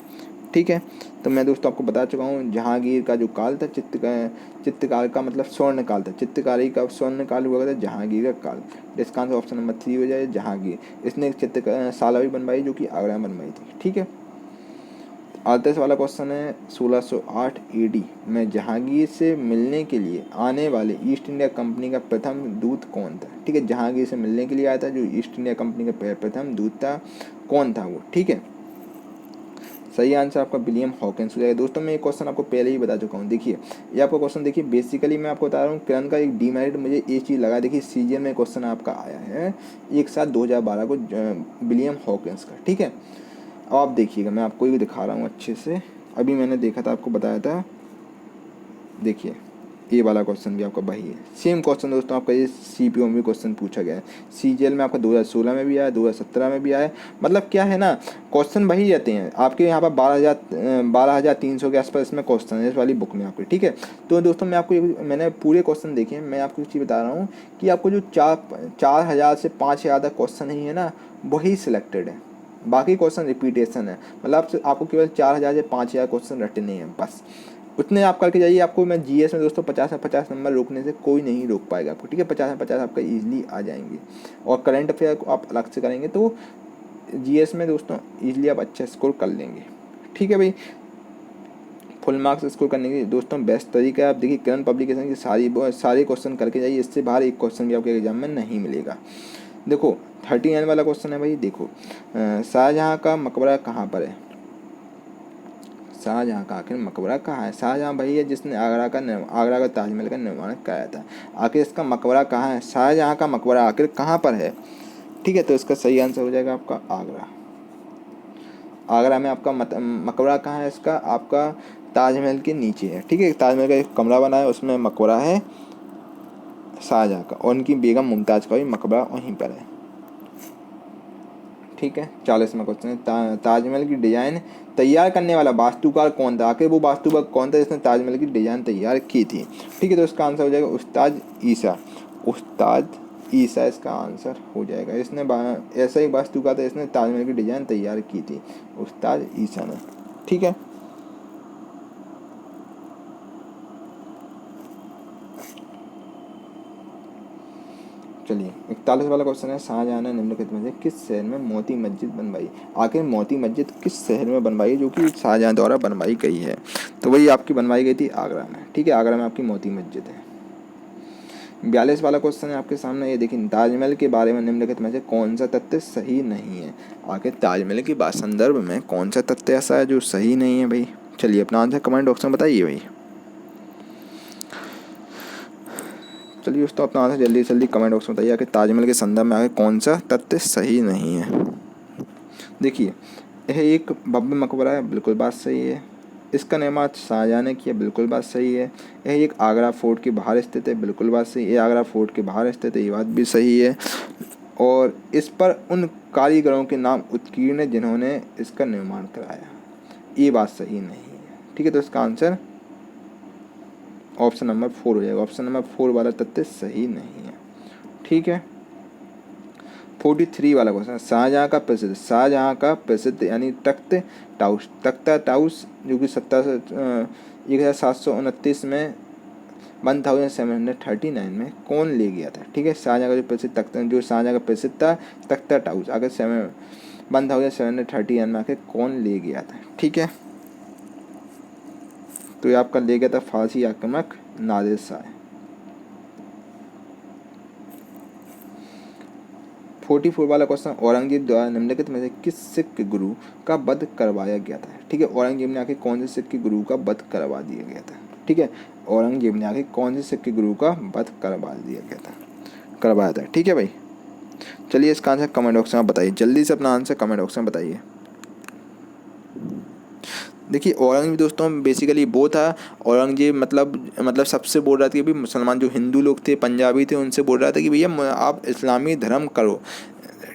ठीक है, तो मैं दोस्तों आपको बता चुका हूँ जहांगीर का जो काल था, चित्रकार का मतलब स्वर्ण काल था। चित्रकारी का स्वर्ण काल हुआ था जहांगीर का काल। इसका आंसर ऑप्शन नंबर 3 हो जाए जहांगीर। इसने एक चित्रशाला भी बनवाई जो कि आगरा में बनवाई थी। ठीक है, 38 वाला क्वेश्चन है, 1608 AD में जहांगीर से मिलने के लिए आने वाले ईस्ट इंडिया कंपनी का प्रथम दूत कौन था? ठीक है, जहांगीर से मिलने के लिए आया था जो ईस्ट इंडिया कंपनी का प्रथम दूत था, कौन था वो? ठीक है, सही आंसर आपका विलियम हॉकिंस हो जाएगा। दोस्तों मैं ये क्वेश्चन आपको पहले ही बता चुका हूँ। देखिए ये आपका क्वेश्चन देखिए, बेसिकली मैं आपको बता रहा हूँ किरण का एक डीमेरिट मुझे ये चीज़ लगा। देखिए सीजीएल में क्वेश्चन आपका आया है 1/7/2012 को विलियम हॉकिंस का, ठीक है। अब आप देखिएगा, मैं आपको ये दिखा रहा हूँ अच्छे से, अभी मैंने देखा था, आपको बताया था। देखिए ये वाला क्वेश्चन भी आपका वही है, सेम क्वेश्चन दोस्तों आपका ये सीपीओ में भी क्वेश्चन पूछा गया है। सीजीएल में आपका 2016 में भी आया, 2017 में भी आया। मतलब क्या है ना, क्वेश्चन वही रहते हैं आपके यहाँ पर 12,300 के आसपास इसमें क्वेश्चन है इस वाली बुक में आपके, ठीक है। तो दोस्तों मैं आपको मैंने पूरे क्वेश्चन देखे हैं। मैं आपको एक चीज़ बता रहा हूँ कि आपको जो 4,000 से 5,000 तक क्वेश्चन ही है ना, वही सिलेक्टेड है, बाकी क्वेश्चन रिपीटेशन है। मतलब आपको केवल 4,000 से 5,000 क्वेश्चन रटने हैं बस, उतने आप करके जाइए। आपको मैं जीएस में दोस्तों 50 में 50 नंबर रोकने से कोई नहीं रोक पाएगा आपको, ठीक है। 50 में 50 आपका इजीली आ जाएंगे। और करंट अफेयर को आप अलग से करेंगे तो जीएस में दोस्तों इजीली आप अच्छा स्कोर कर लेंगे, ठीक है भाई। फुल मार्क्स स्कोर करने के दोस्तों बेस्ट तरीका है, आप देखिए करंट पब्लिकेशन की सारे क्वेश्चन करके जाइए, इससे बाहर एक क्वेश्चन भी आपके एग्जाम में नहीं मिलेगा। देखो 39 वाला क्वेश्चन है भाई। देखो शाहजहाँ का मकबरा कहाँ पर है? शाहजहाँ का आखिर मकबरा कहाँ है? शाहजहाँ वही है जिसने आगरा का ताजमहल का निर्माण कराया था। आखिर इसका मकबरा कहाँ है? शाहजहाँ का मकबरा आखिर कहाँ पर है? ठीक है, तो इसका सही आंसर हो जाएगा आपका आगरा। आगरा में आपका मकबरा कहाँ है इसका? आपका ताजमहल के नीचे है, ठीक है। ताजमहल का एक कमरा बना है, उसमें मकबरा है शाहजहाँ का, और उनकी बेगम मुमताज़ का भी मकबरा वहीं पर है, ठीक है। 40वां क्वेश्चन है, ताजमहल की डिजाइन तैयार करने वाला वास्तुकार कौन था? आखिर वो वास्तुकार कौन था जिसने ताजमहल की डिजाइन तैयार की थी? ठीक है, तो इसका आंसर हो जाएगा उस्ताद ईसा। उस्ताद ईसा इसका आंसर हो जाएगा। इसने ऐसा ही वास्तुकार था इसने ताजमहल की डिजाइन तैयार की थी, उस्ताद ईसा ने, ठीक है। चलिए 41 वाला क्वेश्चन है, शाहजहाँ ने निम्नलिखित में से किस शहर में मोती मस्जिद बनवाई? आखिर मोती मस्जिद किस शहर में बनवाई जो कि शाहजहाँ द्वारा बनवाई गई है? तो वही आपकी बनवाई गई थी आगरा में, ठीक है। आगरा में आपकी मोती मस्जिद है। 42 वाला क्वेश्चन है आपके सामने, ये देखिए, ताजमहल के बारे में निम्नलिखित में से कौन सा तथ्य सही नहीं है? आखिर ताजमहल के संदर्भ में कौन सा तथ्य ऐसा है जो सही नहीं है भाई? चलिए अपना आंसर कमेंट बॉक्स में बताइए भाई। चलिए दोस्तों अपना आंसर जल्दी से जल्दी कमेंट बॉक्स में बताइए कि ताजमहल के संदर्भ में आगे कौन सा तथ्य सही नहीं है। देखिए यह एक भव्य मकबरा है, बिल्कुल बात सही है। इसका निर्माण शाहजहाँ ने किया, बिल्कुल बात सही है। यह एक आगरा फोर्ट के बाहर स्थित है, बिल्कुल बात सही है। ये आगरा फोर्ट के बाहर स्थित है, ये बात भी सही है। और इस पर उन कारीगरों के नाम उत्कीर्ण है जिन्होंने इसका निर्माण कराया, ये बात सही नहीं है, ठीक है। तो इसका आंसर ऑप्शन नंबर 4 हो जाएगा। ऑप्शन नंबर 4 वाला तथ्य सही नहीं है, ठीक है। 43 वाला क्वेश्चन, शाहजहाँ का प्रसिद्ध यानी तख्ता टाउस जो कि 1729 में 1739 में कौन ले गया था? ठीक है, शाहजहाँ का जो प्रसिद्ध तख्ता, जो शाहजहाँ का प्रसिद्ध था तख्ता टाउस, आगे 1739 में आके कौन ले गया था? ठीक है, तो ये आपका ले गया था फारसी आक्रमक नादिर शाह। 44 वाला क्वेश्चन, औरंगजेब द्वारा निम्नलिखित में से किस सिख गुरु का वध करवाया गया था? ठीक है, औरंगजेब ने आके कौन से सिख गुरु का वध करवा दिया गया था? ठीक है, औरंगजेब ने आके कौन से सिख गुरु का वध करवाया था? ठीक है भाई, चलिए इसका आंसर कमेंट बॉक्स में बताइए, जल्दी से अपना आंसर कमेंट बॉक्स में बताइए। देखिए औरंगजेब दोस्तों बेसिकली वो था, औरंगजेब मतलब सबसे बोल रहा था कि भाई मुसलमान जो हिंदू लोग थे, पंजाबी थे, उनसे बोल रहा था कि भैया आप इस्लामी धर्म करो,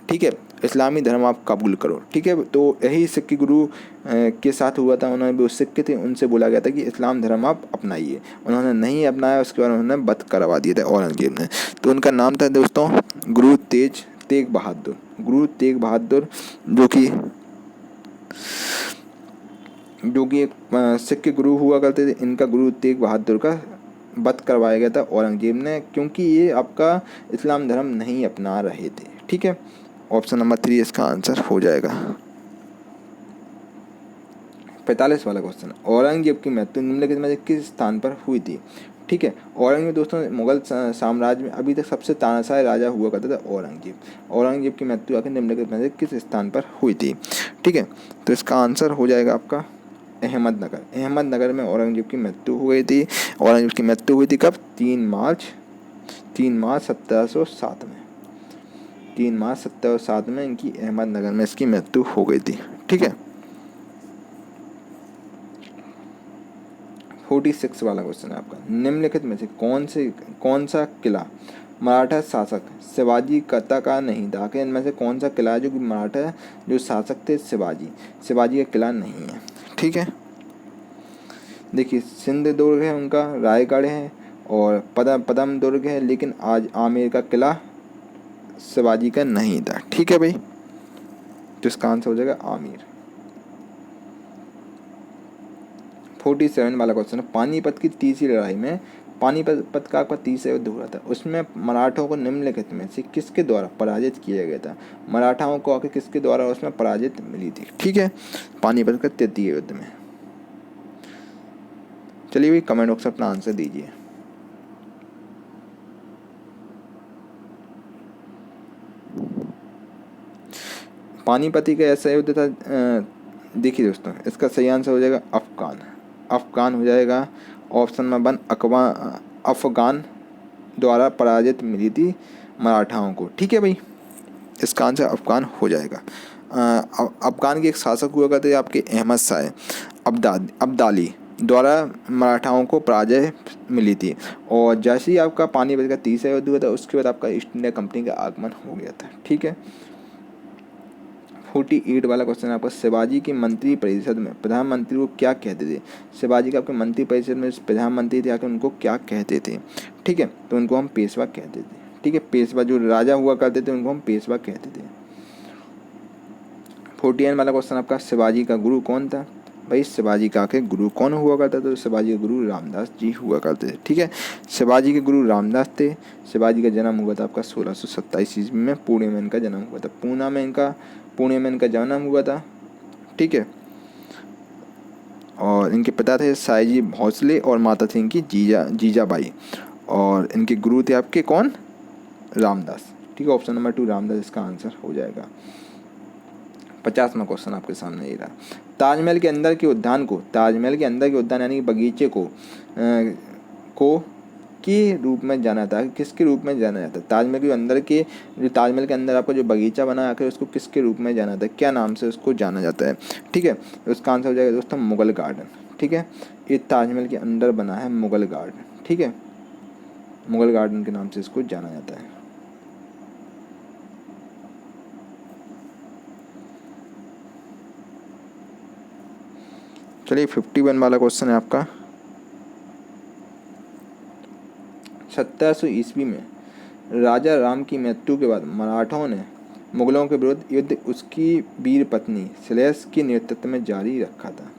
ठीक है, इस्लामी धर्म आप कबूल करो। ठीक है, तो यही सिख गुरु के साथ हुआ था। उन्होंने भी सिख थे, उनसे बोला गया था कि इस्लाम धर्म आप अपनाइए, उन्होंने नहीं अपनाया, उसके बाद उन्होंने वध करवा दिया था औरंगजेब ने। तो उनका नाम था दोस्तों गुरु तेग बहादुर, जो कि एक सिख गुरु हुआ करते थे। इनका गुरु तेग बहादुर का वध करवाया गया था औरंगजेब ने, क्योंकि ये आपका इस्लाम धर्म नहीं अपना रहे थे। ठीक है, ऑप्शन नंबर 3 इसका आंसर हो जाएगा। 45 वाला क्वेश्चन, औरंगजेब की मृत्यु निम्नलिखित में से किस स्थान पर हुई थी? ठीक है। औरंगजेब दोस्तों मुगल साम्राज्य में अभी तक सबसे तानाशाह राजा हुआ करता था औरंगजेब। औरंगजेब की मृत्यु आखिर निम्नलिखित में से किस स्थान पर हुई थी? ठीक है, तो इसका आंसर हो जाएगा आपका अहमदनगर। अहमदनगर में औरंगजेब की मृत्यु हो गई थी। औरंगजेब की मृत्यु हुई थी कब? 3 मार्च 1707 में। 3 मार्च 1707 में इनकी अहमदनगर में इसकी मृत्यु हो गई थी। ठीक है। 46 वाला क्वेश्चन है आपका, निम्नलिखित में से कौन सा किला मराठा शासक शिवाजी का नहीं था? कि इनमें से कौन सा किला है जो कि मराठा जो शासक थे शिवाजी का किला नहीं है? ठीक है, देखिए सिंध दुर्ग है उनका, रायगढ़ है और पदम दुर्ग है, लेकिन आज आमेर का किला शिवाजी का नहीं था। ठीक है भाई, तो इसका आंसर हो जाएगा आमेर। 47 वाला क्वेश्चन है, पानीपत की तीसरी लड़ाई में पानीपत का आपका तीसरा युद्ध हुआ था, उसमें मराठों को निम्नलिखित में से किसके द्वारा पराजित किया गया था? मराठाओं को आके किसके द्वारा उसमें पराजित मिली थी? ठीक है, पानीपत का तृतीय युद्ध में। चलिए भाई कमेंट बॉक्स में अपना आंसर दीजिए। पानीपति का ऐसा युद्ध था, देखिए दोस्तों इसका सही आंसर हो जाएगा अफगान हो जाएगा। ऑप्शन में 1 अफगान द्वारा पराजित मिली थी मराठाओं को। ठीक है भाई, इसका आंसर अफगान हो जाएगा। अफगान के एक शासक हुआ करते थे आपके अहमद शाह अब्दाली द्वारा मराठाओं को पराजय मिली थी। और जैसे ही आपका पानीपत का तीसरा युद्ध हुआ था उसके बाद आपका ईस्ट इंडिया कंपनी का आगमन हो गया था। ठीक है। 48 वाला क्वेश्चन है आपका, शिवाजी की मंत्री परिषद में प्रधानमंत्री को क्या कहते थे? शिवाजी के आपके मंत्री परिषद में प्रधानमंत्री थे आके उनको क्या कहते थे? ठीक है, तो उनको हम पेशवा कहते थे। ठीक है, पेशवा जो राजा हुआ करते थे उनको हम पेशवा कहते थे। 49 वाला क्वेश्चन आपका, शिवाजी का गुरु कौन था? भाई शिवाजी का के गुरु कौन हुआ करता था? तो शिवाजी के गुरु रामदास जी हुआ करते थे। ठीक है, शिवाजी के गुरु रामदास थे। शिवाजी का जन्म हुआ था आपका 1627 ईस्वी में, पुणे में इनका जन्म हुआ था। पुणे में इनका जन्म हुआ था। ठीक है, और इनके पिता थे साईजी भोसले और माता थी इनकी जीजाबाई, और इनके गुरु थे आपके कौन? रामदास। ठीक है, ऑप्शन नंबर 2 रामदास इसका आंसर हो जाएगा। 50वां क्वेश्चन आपके सामने ये रहा, ताजमहल के अंदर के उद्यान यानी बगीचे को के रूप में जाना था? किसके रूप में जाना जाता है? ताजमहल के अंदर आपका जो बगीचा बना आकर उसको किसके रूप में जाना था? क्या नाम से उसको जाना जाता है? ठीक है, उसका आंसर हो जाएगा दोस्तों मुगल गार्डन। ठीक है, ये ताजमहल के अंदर बना है मुगल गार्डन। ठीक है, मुगल गार्डन के नाम से इसको जाना जाता है। चलिए 51 वाला क्वेश्चन है आपका, 1700 ईस्वी में राजा राम की मृत्यु के बाद मराठों ने मुगलों के विरुद्ध युद्ध उसकी वीर पत्नी श्रेयस के नेतृत्व में जारी रखा था।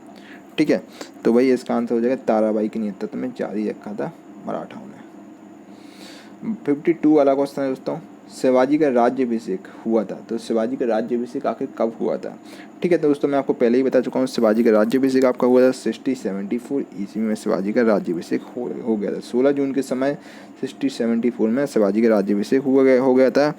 ठीक है, तो भाई इसका आंसर हो जाएगा ताराबाई के नेतृत्व में जारी रखा था मराठाओं ने। 52 वाला क्वेश्चन है दोस्तों, शिवाजी का राज्याभिषेक हुआ था, तो शिवाजी का राज्याभिषेक आखिर कब हुआ था? ठीक है, तो दोस्तों मैं आपको पहले ही बता चुका हूँ शिवाजी का राज्याभिषेक आपका हुआ था 1674 ईस्वी में शिवाजी का राज्याभिषेक हो गया था। 16 जून के समय 1674 में शिवाजी का राज्याभिषेक हो गया था,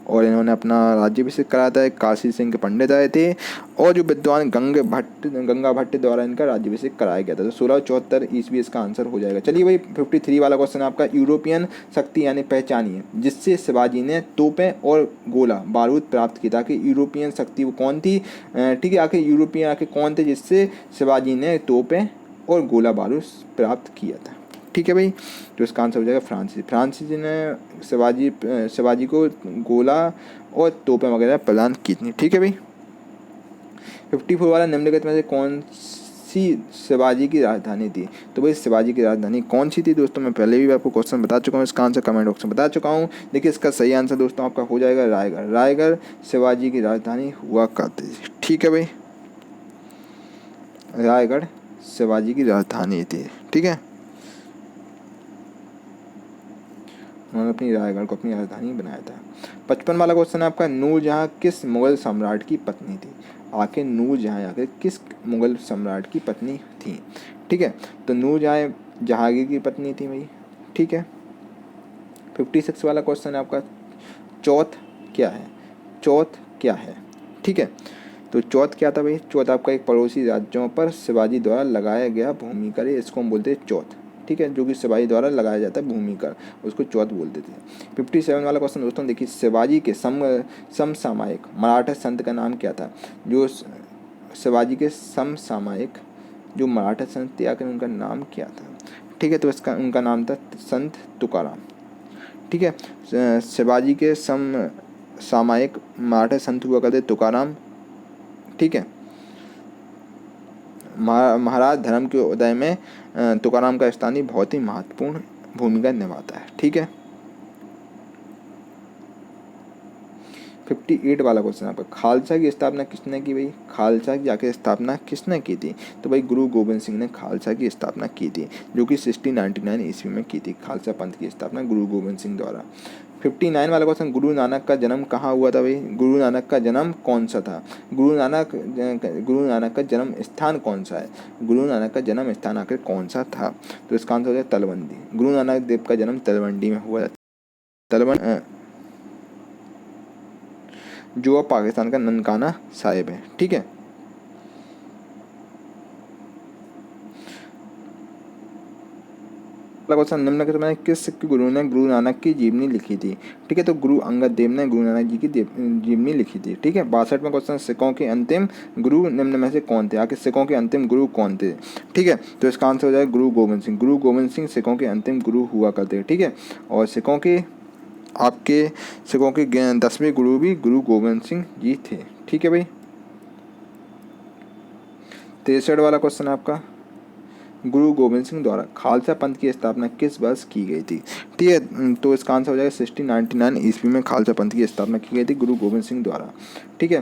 और इन्होंने अपना राज्याभिषेक कराया था। काशी सिंह के पंडित आए थे, और जो विद्वान गंगा भट्ट द्वारा इनका राज्याभिषेक कराया गया था। तो 1674 ईस्वी इसका आंसर हो जाएगा। चलिए भाई 53 वाला क्वेश्चन आपका, यूरोपियन शक्ति यानी पहचानिए जिससे शिवाजी ने तोपें और गोला बारूद प्राप्त किया था। कि यूरोपियन शक्ति वो कौन थी? ठीक है, आखिर यूरोपियन आके कौन थे जिससे शिवाजी ने तोपें और गोला बारूद प्राप्त किया था? ठीक है भाई, तो इसका आंसर हो जाएगा फ्रांसीसी ने शिवाजी को गोला और तोपें वगैरह प्रदान की थी। ठीक है भाई, 54 वाला, निम्नलिखित में से कौन सी शिवाजी की राजधानी थी? तो भाई शिवाजी की राजधानी कौन सी थी दोस्तों? मैं पहले भी आपको क्वेश्चन बता चुका हूँ, इसका आंसर कमेंट बॉक्स में बता चुका हूँ। देखिए इसका सही आंसर दोस्तों आपका हो जाएगा रायगढ़ शिवाजी की राजधानी हुआ करती थी। ठीक है भाई, रायगढ़ शिवाजी की राजधानी थी। ठीक है, उन्होंने अपनी रायगढ़ को अपनी राजधानी बनाया था। 55 वाला क्वेश्चन है आपका, नूरजहां किस मुगल सम्राट की पत्नी थी? आखिर नूरजहाँ आखिर किस मुगल सम्राट की पत्नी थी? ठीक है, तो नूरजहाँ जहांगीर की पत्नी थी भाई। ठीक है, 56 वाला क्वेश्चन है आपका, चौथ क्या है? चौथ क्या है? ठीक है, तो चौथ क्या था भाई? चौथ आपका एक पड़ोसी राज्यों पर शिवाजी द्वारा लगाया गया भूमि कर, इसको हम बोलते हैं चौथ। ठीक है, जो कि शिवाजी द्वारा लगाया जाता है भूमि कर, उसको चौथ बोलते थे। 57 वाला क्वेश्चन दोस्तों देखिए, शिवाजी के समसामयिक मराठा संत का नाम क्या था? जो शिवाजी के समसामयिक जो मराठा संत थे, आखिर उनका नाम क्या था? ठीक है, तो इसका उनका नाम था संत तुकाराम। ठीक है, शिवाजी के समसामयिक मराठा संत हुआ करते तुकाराम। ठीक है, महाराज धर्म के उदय में तुकाराम का स्थान ही बहुत ही महत्वपूर्ण भूमिका निभाता है। ठीक है, 58 वाला क्वेश्चन आपका, खालसा की स्थापना किसने की भाई? खालसा की आखिर स्थापना किसने की थी? तो भाई गुरु गोविंद सिंह ने खालसा की स्थापना की थी, जो कि 1699 ईस्वी में की थी। खालसा पंथ की स्थापना गुरु गोविंद सिंह द्वारा। 59 वाला क्वेश्चन, गुरु नानक का जन्म कहाँ हुआ था भाई? गुरु नानक का जन्म कौन सा था? गुरु नानक का जन्म स्थान कौन सा है? गुरु नानक का जन्म स्थान आखिर कौन सा था? तो इसका आंसर हो जाए तलवंडी। गुरु नानक देव का जन्म तलवंडी में हुआ। तलवंडी जो अब पाकिस्तान का ननकाना साहिब है। ठीक है, क्वेश्चन, निम्नलिखित में किस सिख गुरु ने गुरु नानक की जीवनी लिखी थी? ठीक है, तो गुरु अंगद देव ने गुरु नानक जी की जीवनी लिखी थी। ठीक है, 62वां क्वेश्चन, सिखों के अंतिम गुरु निम्न में से कौन थे? आखिर सिखों के अंतिम गुरु कौन थे? ठीक है, तो इसका आंसर हो जाएगा गुरु गोविंद सिंह। गुरु गोविंद सिंह सिखों के अंतिम गुरु हुआ करते हैं। ठीक है, और सिखों के 10वें गुरु भी गुरु गोविंद सिंह जी थे। ठीक है भाई, 63 वाला क्वेश्चन है आपका, गुरु गोविंद सिंह द्वारा खालसा पंथ की स्थापना किस वर्ष की गई थी? ठीक है, तो इसका आंसर हो जाएगा 1699 ईस्वी में खालसा पंथ की स्थापना की गई थी गुरु गोविंद सिंह द्वारा। ठीक है,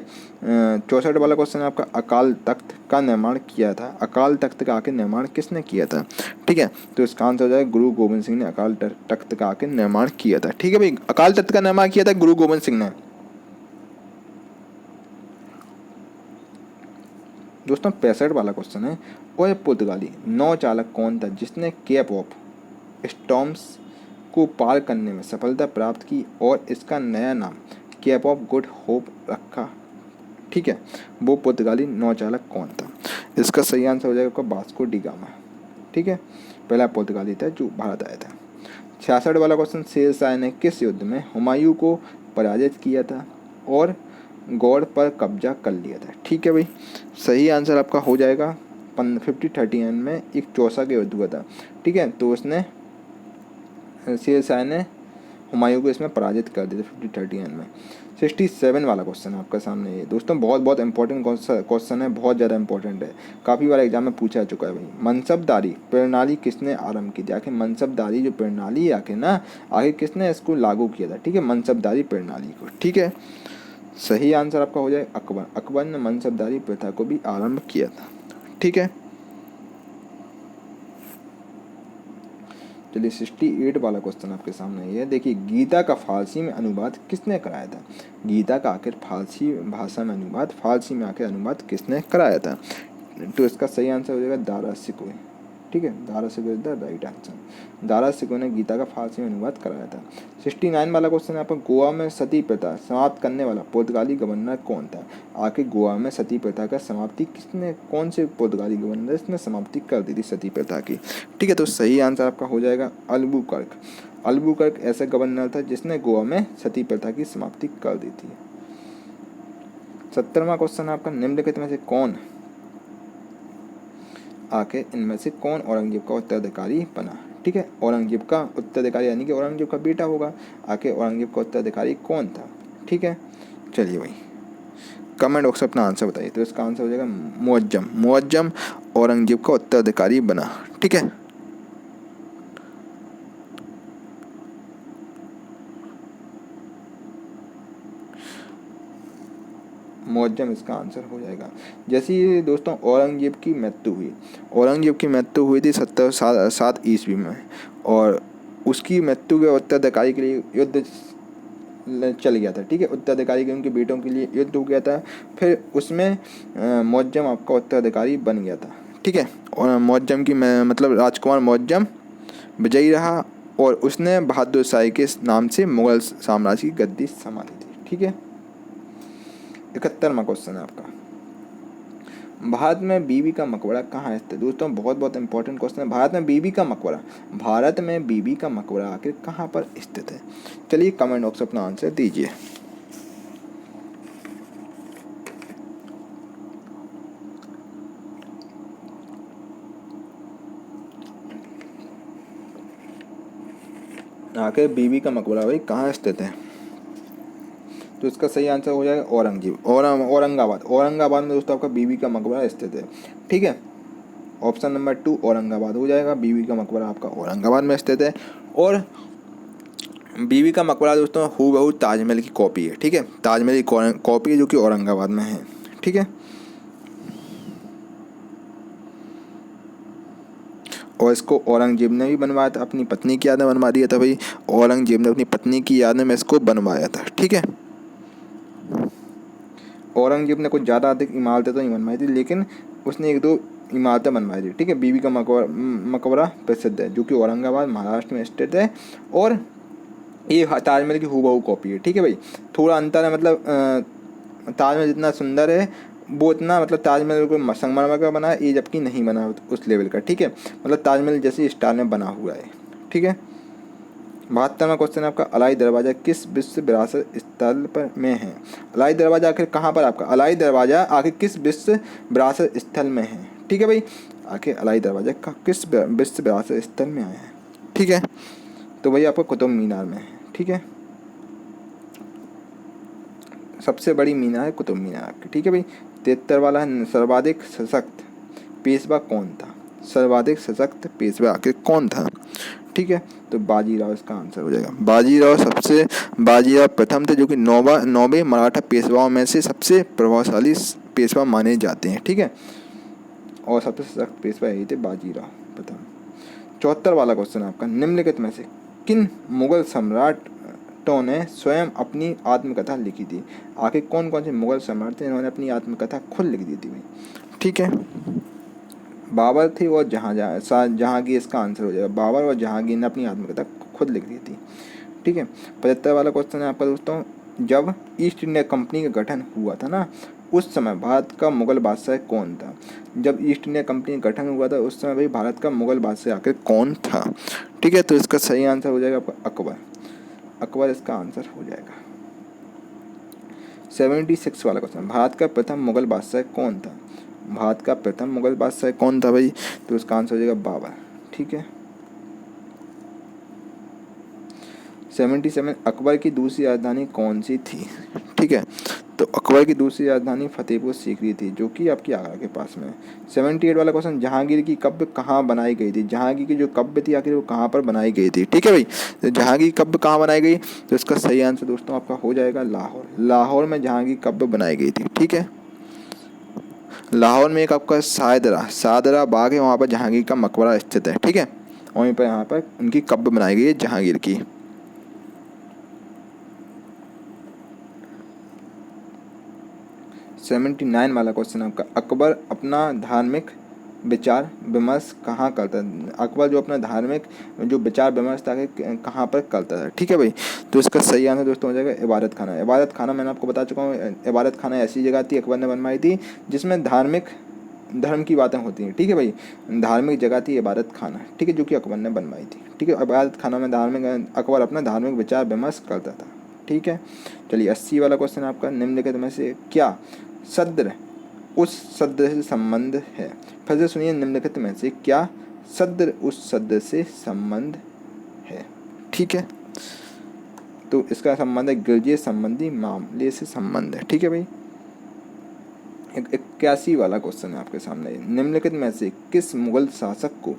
64 वाला क्वेश्चन है आपका, अकाल तख्त का निर्माण किया था? अकाल तख्त का आखिर निर्माण किसने किया था? ठीक है, तो इसका आंसर हो जाएगा गुरु गोविंद सिंह ने अकाल तख्त का आखिर निर्माण किया था। ठीक है भाई, अकाल तख्त का निर्माण किया था गुरु गोविंद सिंह ने। दोस्तों 65 वाला क्वेश्चन है, ओए पुर्तगाली नौ चालक कौन था जिसने केप ऑफ स्टॉर्म्स को पार करने में सफलता प्राप्त की और इसका नया नाम केप ऑफ गुड होप रखा? ठीक है, वो पुर्तगाली नौ चालक कौन था? इसका सही आंसर हो जाएगा आपका वास्को डी गामा। ठीक है, पहला पुर्तगाली था जो भारत आया था। 66 वाला क्वेश्चन, शेरशाह ने किस युद्ध में हुमायूं को पराजित किया था और गौड़ पर कब्जा कर लिया था? ठीक है भाई, सही आंसर आपका हो जाएगा 5039 में एक चौसा के युद्ध हुआ था। ठीक है, तो उसने शेरशाह ने हुमायूं को इसमें पराजित कर दिया था 5039 में। 67 वाला क्वेश्चन है आपका सामने। ये दोस्तों बहुत इंपॉर्टेंट क्वेश्चन है, बहुत ज़्यादा इंपॉर्टेंट है, काफ़ी बार एग्जाम में पूछा जा चुका है भाई। मनसबदारी प्रणाली किसने आरंभ की थी? आखिर मनसबदारी जो प्रणाली है आखिर किसने इसको लागू किया था? ठीक है, मनसबदारी प्रणाली को। ठीक है, सही आंसर आपका हो जाए अकबर। अकबर ने मनसबदारी प्रथा को भी आरंभ किया था। ठीक है, चलिए 68 वाला क्वेश्चन आपके सामने ये देखिए, गीता का फारसी में अनुवाद किसने कराया था? गीता का आखिर फारसी भाषा में अनुवाद, फारसी में आखिर अनुवाद किसने कराया था? तो इसका सही आंसर हो जाएगा दारा सिकोई। ठीक है, Dara Shikoh is the right answer. Dara Shikoh ने गीता का फारसी में अनुवाद कराया था। 69 वाला क्वेश्चन यहाँ पर, गोवा में सती प्रथा समाप्त करने वाला पुर्तगाली गवर्नर कौन था? आखिर गोवा में सती प्रथा का समाप्ति किसने, कौन से पुर्तगाली गवर्नर इसने समाप्ति कर दी थी सती प्रथा की? ठीक है, तो सही आंसर आपका हो जाएगा अल्बुकर्क। अल्बुकर्क ऐसा गवर्नर था जिसने गोवा में सती प्रथा की समाप्ति कर दी थी। 70वां क्वेश्चन आपका, निम्नलिखित में से कौन आखिर इनमें से कौन औरंगजेब का उत्तराधिकारी बना? ठीक है, औरंगजेब का उत्तराधिकारी यानी कि औरंगजेब का बेटा होगा। आखिर औरंगजेब का उत्तराधिकारी कौन था? ठीक है, चलिए भाई कमेंट बॉक्स में अपना आंसर बताइए। तो इसका आंसर हो जाएगा मुअज्जम। मुअज्जम औरंगजेब का उत्तराधिकारी बना। ठीक है, मुअज्जम इसका आंसर हो जाएगा। जैसे ही दोस्तों औरंगजेब की मृत्यु हुई थी 707 ईस्वी में, और उसकी मृत्यु के उत्तराधिकारी के लिए युद्ध चल गया था, ठीक है। उत्तराधिकारी के उनके बेटों के लिए युद्ध हो गया था, फिर उसमें मुअज्जम आपका उत्तराधिकारी बन गया था, ठीक है। और मुअज्जम की मतलब राजकुमार मुअज्जम विजयी रहा और उसने बहादुर शाही के नाम से मुगल साम्राज्य की गद्दी संभाली थी, ठीक है। 71वां क्वेश्चन है आपका, भारत में बीबी का मकबरा कहाँ स्थित है। दोस्तों बहुत बहुत इंपॉर्टेंट क्वेश्चन है। भारत में बीबी का मकबरा, भारत में बीबी का मकबरा आखिर कहाँ पर स्थित है। चलिए कमेंट बॉक्स में अपना आंसर दीजिए। आखिर बीबी का मकबरा भाई कहाँ स्थित है, तो इसका सही आंसर हो जाएगा औरंगाबाद। औरंगाबाद में दोस्तों आपका बीबी का मकबरा स्थित है, ठीक है। ऑप्शन नंबर 2 औरंगाबाद हो जाएगा। बीबी का मकबरा आपका औरंगाबाद में स्थित है और बीबी का मकबरा दोस्तों हूबहू ताजमहल की कॉपी है, ठीक है। ताजमहल की कॉपी है जो कि औरंगाबाद में है, ठीक है। और इसको औरंगजेब ने भी बनवाया था, अपनी पत्नी की याद में बनवा दिया था भाई। औरंगजेब ने अपनी पत्नी की याद में इसको बनवाया था, ठीक है। औरंगजेब ने कुछ ज़्यादा अधिक इमारतें तो नहीं बनवाई थी, लेकिन उसने 1-2 इमारतें बनवाई थी, ठीक है। बीबी का मकबरा प्रसिद्ध है जो कि औरंगाबाद महाराष्ट्र में स्थित है और ये ताजमहल की हूबहू कॉपी है, ठीक है भाई। थोड़ा अंतर है, मतलब ताजमहल जितना सुंदर है वो इतना मतलब ताजमहल को संगमरमर का बना है, ये जबकि नहीं बना उस लेवल का, ठीक है। मतलब ताजमहल जैसे स्टाइल में बना हुआ है, ठीक है। 72वां क्वेश्चन आपका, अलाई दरवाज़ा किस विश्व विरासत स्थल पर में है। अलाई दरवाज़ा आखिर कहाँ पर आपका, अलाई दरवाज़ा आखिर किस विश्व विरासत स्थल में है, ठीक है भाई। आखिर अलाई दरवाज़ा का किस विश्व विरासत स्थल में आया है, ठीक है। तो भाई आपका कुतुब मीनार में है, ठीक है। सबसे बड़ी मीनार है कुतुब मीनार की, ठीक है भाई। 73 वाला है, सर्वाधिक सशक्त पेशवा कौन था। सर्वाधिक सशक्त पेशवा आखिर कौन था, ठीक है। तो बाजीराव इसका आंसर हो जाएगा। बाजीराव प्रथम थे जो कि नौवे मराठा पेशवाओं में से सबसे प्रभावशाली पेशवा माने जाते हैं, ठीक है। और सबसे सशक्त पेशवा यही थे, बाजीराव प्रथम। 74 वाला क्वेश्चन आपका, निम्नलिखित में से किन मुगल सम्राटों ने स्वयं अपनी आत्मकथा लिखी थी। आखिर कौन कौन से मुगल सम्राट थे इन्होंने अपनी आत्मकथा खुद लिख दी थी भाई, ठीक है। बाबर थी और जहांगीर इसका आंसर हो जाएगा। बाबर और जहांगीर ने अपनी आत्मकथा खुद लिख दी थी, ठीक है। 75 वाला क्वेश्चन है आपका दोस्तों, जब ईस्ट इंडिया कंपनी का गठन हुआ था ना, उस समय भारत का मुगल बादशाह कौन था। जब ईस्ट इंडिया कंपनी का गठन हुआ था उस समय भाई भारत का मुगल बादशाह आखिर कौन था, ठीक है। तो इसका सही आंसर हो जाएगा आपका अकबर। अकबर इसका आंसर हो जाएगा। 76 वाला क्वेश्चन, भारत का प्रथम मुगल बादशाह कौन था। भारत का प्रथम मुगल बादशाह कौन था भाई, तो उसका आंसर हो जाएगा बाबर, ठीक है। 77 अकबर की दूसरी राजधानी कौन सी थी, ठीक है। तो अकबर की दूसरी राजधानी फतेहपुर सीकरी थी जो कि आपकी आगरा के पास में है। 78 वाला क्वेश्चन, जहांगीर की कब्र कहाँ बनाई गई थी। जहांगीर की जो कब्र थी आखिर वो कहाँ पर बनाई गई थी, ठीक है भाई। तो जहांगीर की कब्र कहाँ बनाई गई, तो इसका सही आंसर दोस्तों आपका हो जाएगा लाहौर। लाहौर में जहांगीर कब्र बनाई गई थी, ठीक है। लाहौर में एक आपका सादरा बाग है, वहाँ पर जहांगीर का मकबरा स्थित है, ठीक है। वहीं पर यहाँ पर उनकी कब्र बनाई गई है जहांगीर की। 79 वाला क्वेश्चन आपका, अकबर अपना धार्मिक विचार विमर्श कहाँ करता था। अकबर जो अपना धार्मिक जो विचार विमर्श था कहाँ पर करता था, ठीक है भाई। तो इसका सही आंसर दोस्तों हो जाएगा इबादत खाना। इबादत खाना मैंने आपको बता चुका हूँ, इबादत खाना ऐसी जगह थी अकबर ने बनवाई थी जिसमें धर्म की बातें होती हैं, ठीक है भाई। धार्मिक जगह थी इबादत खाना, ठीक है, जो कि अकबर ने बनवाई थी, ठीक है। इबादत खाना में अकबर अपना धार्मिक विचार विमर्श करता था, ठीक है। चलिए 80 वाला क्वेश्चन आपका, निम्नलिखित में से क्या सद्र उस सद्र से संबंध है। फिर से सुनिए, निम्नलिखित में से क्या सद्र उस सद्र से संबंध है, ठीक है। तो इसका संबंध है गिरजे संबंधी मामले से संबंध है, ठीक है भाई। 81 वाला क्वेश्चन है आपके सामने, निम्नलिखित में से किस मुगल शासक को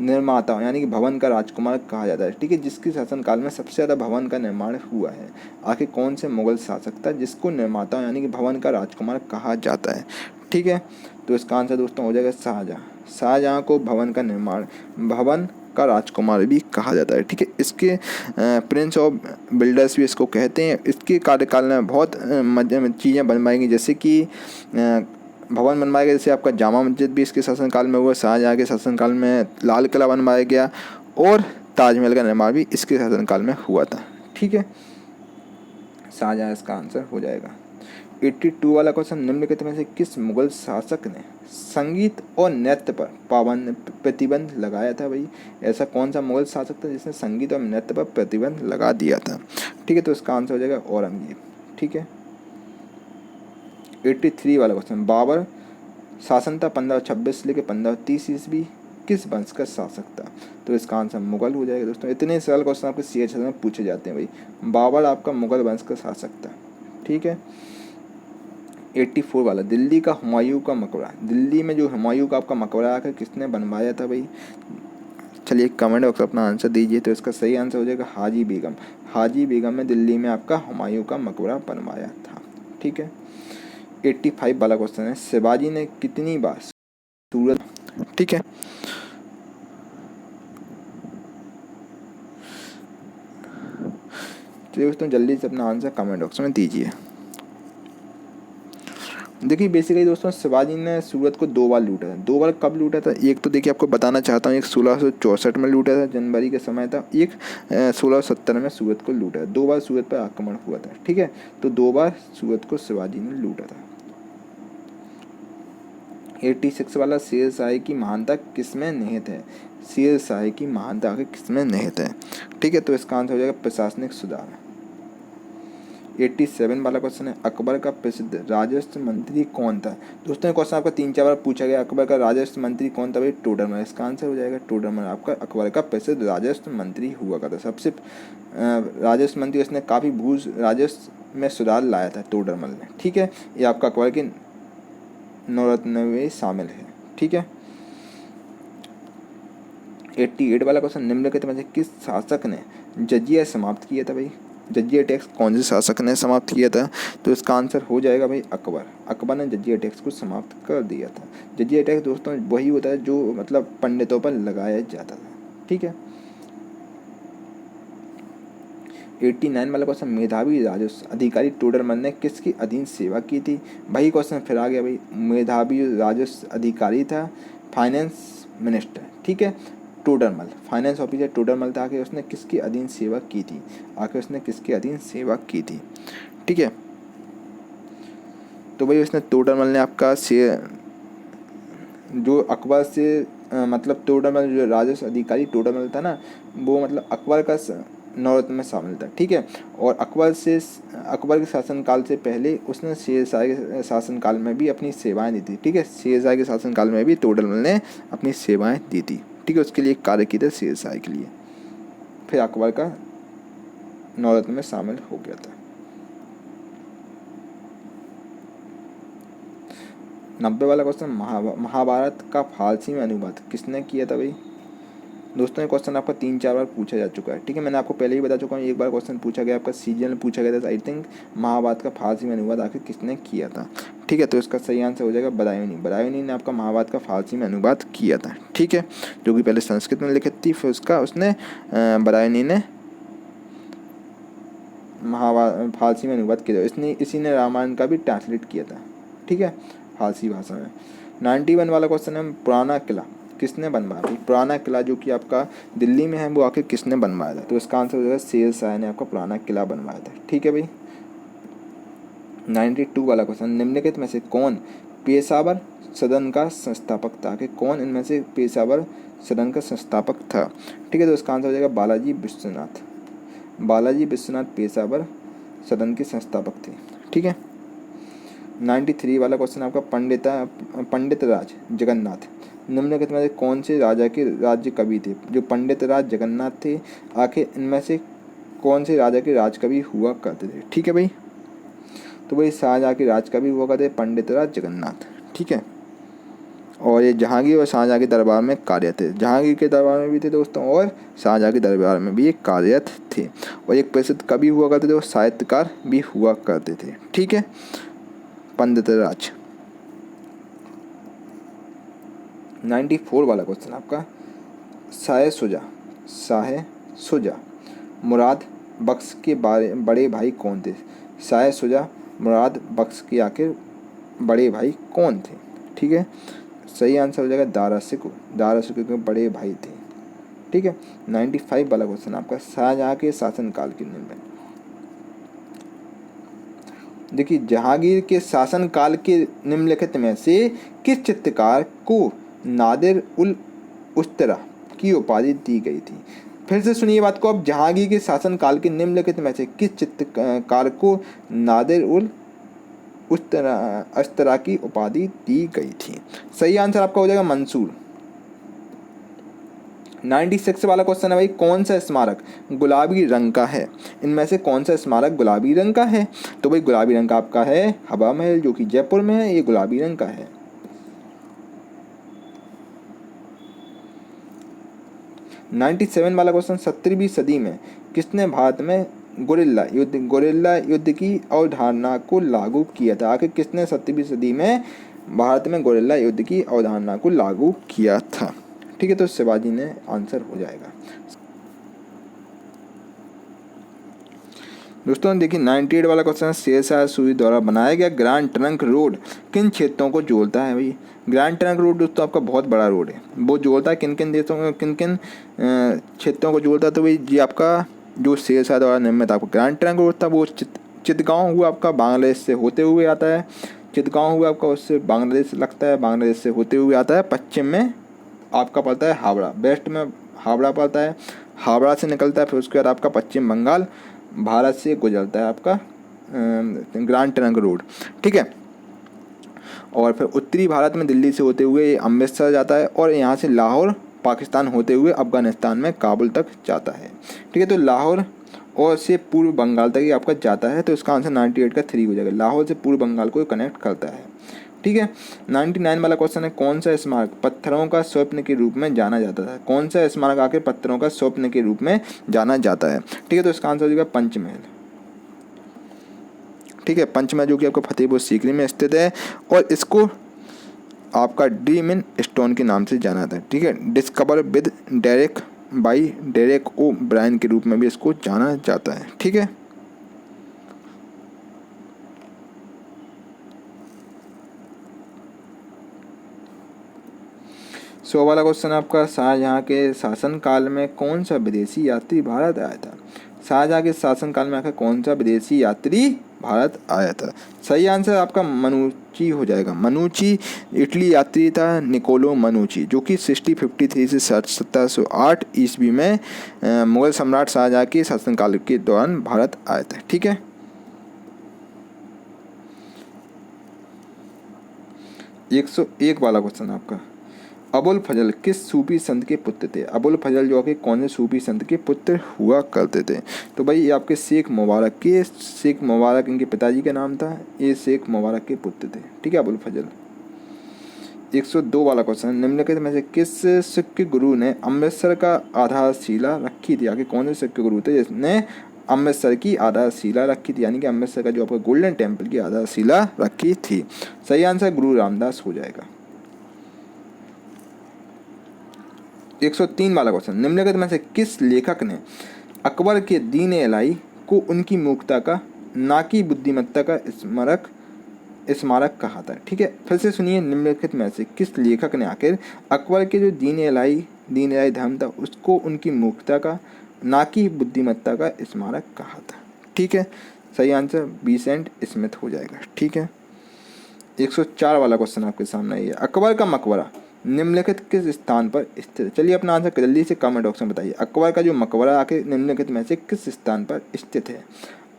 निर्माता यानी कि भवन का राजकुमार कहा जाता है, ठीक है। जिसके शासनकाल में सबसे ज़्यादा भवन का निर्माण हुआ है। आखिर कौन से मुगल शासक था जिसको निर्माता यानी कि भवन का राजकुमार कहा जाता है, ठीक है। तो इसका आंसर दोस्तों हो जाएगा शाहजहाँ। शाहजहाँ को भवन का राजकुमार भी कहा जाता है। ठीक है, इसके प्रिंस ऑफ बिल्डर्स भी इसको कहते हैं। इसके कार्यकाल में बहुत चीज़ें बनवाई गई, जैसे कि भवन बनवाया गया, जैसे आपका जामा मस्जिद भी इसके शासनकाल में हुआ। शाहजहाँ के शासनकाल में लाल किला बनवाया गया और ताजमहल का निर्माण भी इसके शासनकाल में हुआ था। ठीक है, शाहजहाँ इसका आंसर हो जाएगा। 82 वाला क्वेश्चन, निम्नलिखित में से किस मुगल शासक ने संगीत और नृत्य पर प्रतिबंध लगाया था? भाई ऐसा कौन सा मुगल शासक था जिसने संगीत और नृत्य पर प्रतिबंध लगा दिया था? ठीक है, तो इसका आंसर हो जाएगा औरंगजेब। ठीक है, 83 वाला क्वेश्चन, बाबर शासन था 1526 से लेकर 1530 ईस्वी, किस वंश का शासक था? तो इसका आंसर मुगल हो जाएगा। दोस्तों इतने सरल क्वेश्चन आपके CH में पूछे जाते हैं भाई। बाबर आपका मुगल वंश का शासक था। ठीक है, 84 वाला, दिल्ली का हुमायूं का मकबरा, दिल्ली में जो हुमायूं का आपका मकबरा आकर किसने बनवाया था भाई? चलिए कमेंट बॉक्स अपना आंसर दीजिए। तो इसका सही आंसर हो जाएगा हाजी बेगम। हाजी बेगम ने दिल्ली में आपका हुमायूं का मकबरा बनवाया था। ठीक है, 85 वाला क्वेश्चन है, शिवाजी ने कितनी बार सूरत? ठीक है, तो दोस्तों जल्दी से अपना आंसर कमेंट बॉक्स में दीजिए। देखिए बेसिकली दोस्तों शिवाजी ने सूरत को 2 बार लूटा था। 2 बार कब लूटा था? एक तो देखिए आपको बताना चाहता हूँ, एक 1664 में लूटा था, जनवरी के समय था। एक 1670 में सूरत को लूटा था। 2 बार सूरत पर आक्रमण हुआ था। ठीक है, तो 2 बार सूरत को शिवाजी ने लूटा था। 86 वाला, शेर शाही की महानता किसमें निहित है? शेर शाही की महानता आखिर किसमें निहित है? ठीक है, तो इसका आंसर हो जाएगा प्रशासनिक सुधार। 87 वाला क्वेश्चन है, अकबर का प्रसिद्ध राजस्व मंत्री कौन था? दोस्तों ये क्वेश्चन आपका 3-4 बार पूछा गया। अकबर का राजस्व मंत्री कौन था भाई? टोडरमल। इसका आंसर हो जाएगा टोडरमल आपका अकबर का प्रसिद्ध राजस्व मंत्री हुआ करता। सबसे राजस्व मंत्री, उसने काफ़ी भू राजस्व में सुधार लाया था टोडरमल ने। ठीक है, ये आपका अकबर के नवरत्न में शामिल है। ठीक है, 88 वाला क्वेश्चन, निम्नलिखित में से किस शासक ने जजिया समाप्त किया था भाई? जजिया टैक्स कौन से शासक ने समाप्त किया था? तो इसका आंसर हो जाएगा भाई अकबर। अकबर ने जजिया टैक्स को समाप्त कर दिया था। जजिया टैक्स दोस्तों वही होता है जो मतलब पंडितों पर लगाया जाता था। ठीक है, 89 वाला क्वेश्चन, मेधावी राजस्व अधिकारी टोडरमल ने किसकी अधीन सेवा की थी? भाई क्वेश्चन फिर आ गया भाई, मेधावी राजस्व अधिकारी था फाइनेंस मिनिस्टर। ठीक है, टोडरमल फाइनेंस ऑफिसर टोडरमल था। आखिर उसने किसकी अधीन सेवा की थी? आखिर उसने किसके अधीन सेवा की थी? ठीक है, तो भाई उसने टोडरमल ने आपका जो अकबर से मतलब टोडरमल जो राजस्व अधिकारी टोडरमल था ना, वो मतलब अकबर का नवरत्न में शामिल था। ठीक है, और अकबर के शासनकाल से पहले उसने शेरशाह के शासनकाल में भी अपनी सेवाएं दी थी। ठीक है, शेरशाह के शासनकाल में भी टोडरमल ने अपनी सेवाएं दी थी। ठीक है, उसके लिए कार्य किए थे शेरशाह के लिए, फिर अकबर का नवरत्न में शामिल हो गया था। 90 वाला क्वेश्चन, महाभारत का फारसी में अनुवाद किसने किया था भाई? दोस्तों ये क्वेश्चन आपका 3-4 बार पूछा जा चुका है। ठीक है, मैंने आपको पहले ही बता चुका हूँ। एक बार क्वेश्चन पूछा गया आपका सीजन में पूछा गया था, आई थिंक महाभारत का फारसी में अनुवाद आखिर किसने किया था? ठीक है, तो इसका सही आंसर हो जाएगा बदायूनी। बदायूनी ने आपका महाभारत का फारसी में अनुवाद किया था। ठीक है, जो कि पहले संस्कृत में लिखित थी, फिर उसका उसने बदायूनी ने महाभारत फारसी में अनुवाद किया था। इसी ने रामायण का भी ट्रांसलेट किया था। ठीक है, फारसी भाषा में। 91 वाला क्वेश्चन है, पुराना किला किसने बनवाया? पुराना किला जो कि आपका दिल्ली में है, वो आखिर किसने बनवाया था? तो इसका आंसर हो जाएगा शेरशाह ने आपका पुराना किला बनवाया था। ठीक है भाई, 92 वाला क्वेश्चन, निम्नलिखित में से कौन पेशावर सदन का संस्थापक था? कि कौन इनमें से पेशावर सदन का संस्थापक था? ठीक है, तो इसका आंसर हो जाएगा बालाजी विश्वनाथ। बालाजी विश्वनाथ पेशावर सदन के संस्थापक थे। ठीक है, 93 वाला क्वेश्चन आपका, पंडित राज जगन्नाथ निम्नलिखित में से कौन से राजा के राज्य कवि थे? जो पंडित राज जगन्नाथ थे, आखिर इनमें से कौन से राजा के राज कवि हुआ करते थे? ठीक है भाई, तो भाई शाहजहाँ के राज कवि हुआ करते पंडित राज जगन्नाथ। ठीक है, और ये जहांगीर और शाहजहाँ के दरबार में कार्यरत थे। जहांगीर के दरबार में भी थे दोस्तों, और शाहजहाँ के दरबार में भी एक कार्यरत थे। और एक प्रसिद्ध कवि हुआ करते थे और साहित्यकार भी हुआ करते थे। ठीक है, पंडित राज। 94 वाला क्वेश्चन आपका, शाह शुजा मुराद बख्श के बड़े भाई कौन थे? शाह शुजा मुराद बख्श के आखिर बड़े भाई कौन थे? ठीक है, सही आंसर हो जाएगा दारा शिकोह के बड़े भाई थे। ठीक है, 95 वाला क्वेश्चन आपका, शाहजहाँ के शासनकाल के निम्न, देखिए जहांगीर के शासनकाल के निम्नलिखित में से किस चित्रकार को नादिर उल उस्तरा की उपाधि दी गई थी? फिर से सुनिए बात को, अब जहांगीर के शासनकाल के निम्नलिखित में से किस चित्रकार को नादिर उल उस्तरा की उपाधि दी गई थी? सही आंसर आपका हो जाएगा मंसूर। 96 वाला क्वेश्चन है भाई, कौन सा स्मारक गुलाबी रंग का है? इनमें से कौन सा स्मारक गुलाबी रंग का है? तो भाई गुलाबी रंग का आपका है हवा महल, जो कि जयपुर में है, ये गुलाबी रंग का है। 97 वाला क्वेश्चन, 17वीं सदी में किसने भारत में गुरिल्ला युद्ध की अवधारणा को लागू किया था? आखिर किसने 17वीं सदी में भारत में गुरिल्ला युद्ध की अवधारणा को लागू किया था? ठीक है, तो शिवाजी ने आंसर हो जाएगा। दोस्तों देखिए 98 वाला क्वेश्चन, शेरशाह सूरी द्वारा बनाया गया ग्रैंड ट्रंक रोड किन क्षेत्रों को जोड़ता है? भाई ग्रैंड ट्रंक रोड दोस्तों आपका बहुत बड़ा रोड है, वो जोड़ता है किन किन देशों में, किन किन क्षेत्रों को जोड़ता है? तो भाई जी आपका जो शेरशाह द्वारा निर्मित आपका ग्रैंड ट्रंक रोड था वो चितगांव हुआ आपका बांग्लादेश से होते हुए आता है। चितगांव हुआ आपका उससे बांग्लादेश लगता है, बांग्लादेश से होते हुए आता है। पश्चिम में आपका पड़ता है हावड़ा, वेस्ट में हावड़ा पड़ता है, हावड़ा से निकलता है, फिर उसके बाद आपका पश्चिम बंगाल भारत से गुजरता है आपका ग्रैंड ट्रंक रोड। ठीक है, और फिर उत्तरी भारत में दिल्ली से होते हुए अमृतसर जाता है और यहाँ से लाहौर पाकिस्तान होते हुए अफगानिस्तान में काबुल तक जाता है। ठीक है, तो लाहौर और से पूर्व बंगाल तक ही आपका जाता है, तो इसका आंसर 98 का 3 हो जाएगा। लाहौर से पूर्व बंगाल को कनेक्ट करता है। ठीक है, 99 वाला क्वेश्चन है, कौन सा स्मारक पत्थरों का स्वप्न के रूप में जाना जाता था? कौन सा स्मारक आखिर पत्थरों का स्वप्न के रूप में जाना जाता है? ठीक है, तो इसका आंसर हो जाएगा पंचमहल। ठीक है, पंचमहल जो कि आपका फतेहपुर सीकरी में स्थित है और इसको आपका ड्रीम इन स्टोन के नाम से जाना था। ठीक है, discover with Derek O'Brien के रूप में भी इसको जाना जाता है। ठीक है, सो वाला क्वेश्चन आपका, शाहजहाँ के शासनकाल में कौन सा विदेशी यात्री भारत आया था? शाहजहाँ के शासनकाल में आखिर कौन सा विदेशी यात्री भारत आया था? सही आंसर आपका मनुची हो जाएगा। मनुची इटली यात्री था, निकोलो मनुची, जो कि 1653 से 1708 ईस्वी में मुगल सम्राट शाहजहाँ के शासनकाल के दौरान भारत आया था। ठीक है, 101 वाला क्वेश्चन आपका, अबुल फजल किस सूफी संत के पुत्र थे? अबुल फजल जो कि कौन से सूफी संत के पुत्र हुआ करते थे? तो भाई ये आपके शेख मुबारक इनके पिताजी का नाम था, ये शेख मुबारक के पुत्र थे। ठीक है, अबुल फजल। 102 वाला क्वेश्चन, निम्नलिखित में से किस सिख गुरु ने अमृतसर का आधारशिला रखी थी? आगे कौन से सिख गुरु थे जिसने अमृतसर की आधारशिला रखी थी, यानी कि अमृतसर का जो आपका गोल्डन टेम्पल की आधारशिला रखी थी? सही आंसर गुरु रामदास हो जाएगा। 103 वाला क्वेश्चन, निम्नलिखित में से किस लेखक ने अकबर के दीन इलाही को उनकी मूर्खता का ना कि बुद्धिमत्ता का स्मारक कहा था? ठीक है, फिर से सुनिए, निम्नलिखित में से किस लेखक ने आखिर अकबर के जो दीन इलाही धर्म था उसको उनकी मूर्खता का ना कि बुद्धिमत्ता का स्मारक कहा था? ठीक है, सही आंसर विसेंट स्मिथ हो जाएगा। ठीक है, 104 वाला क्वेश्चन आपके सामने ये, अकबर का मकबरा निम्नलिखित किस स्थान पर स्थित है? चलिए अपना आंसर जल्दी से कमेंट बॉक्स में बताइए। अकबर का जो मकबरा आके निम्नलिखित में से किस स्थान पर स्थित है?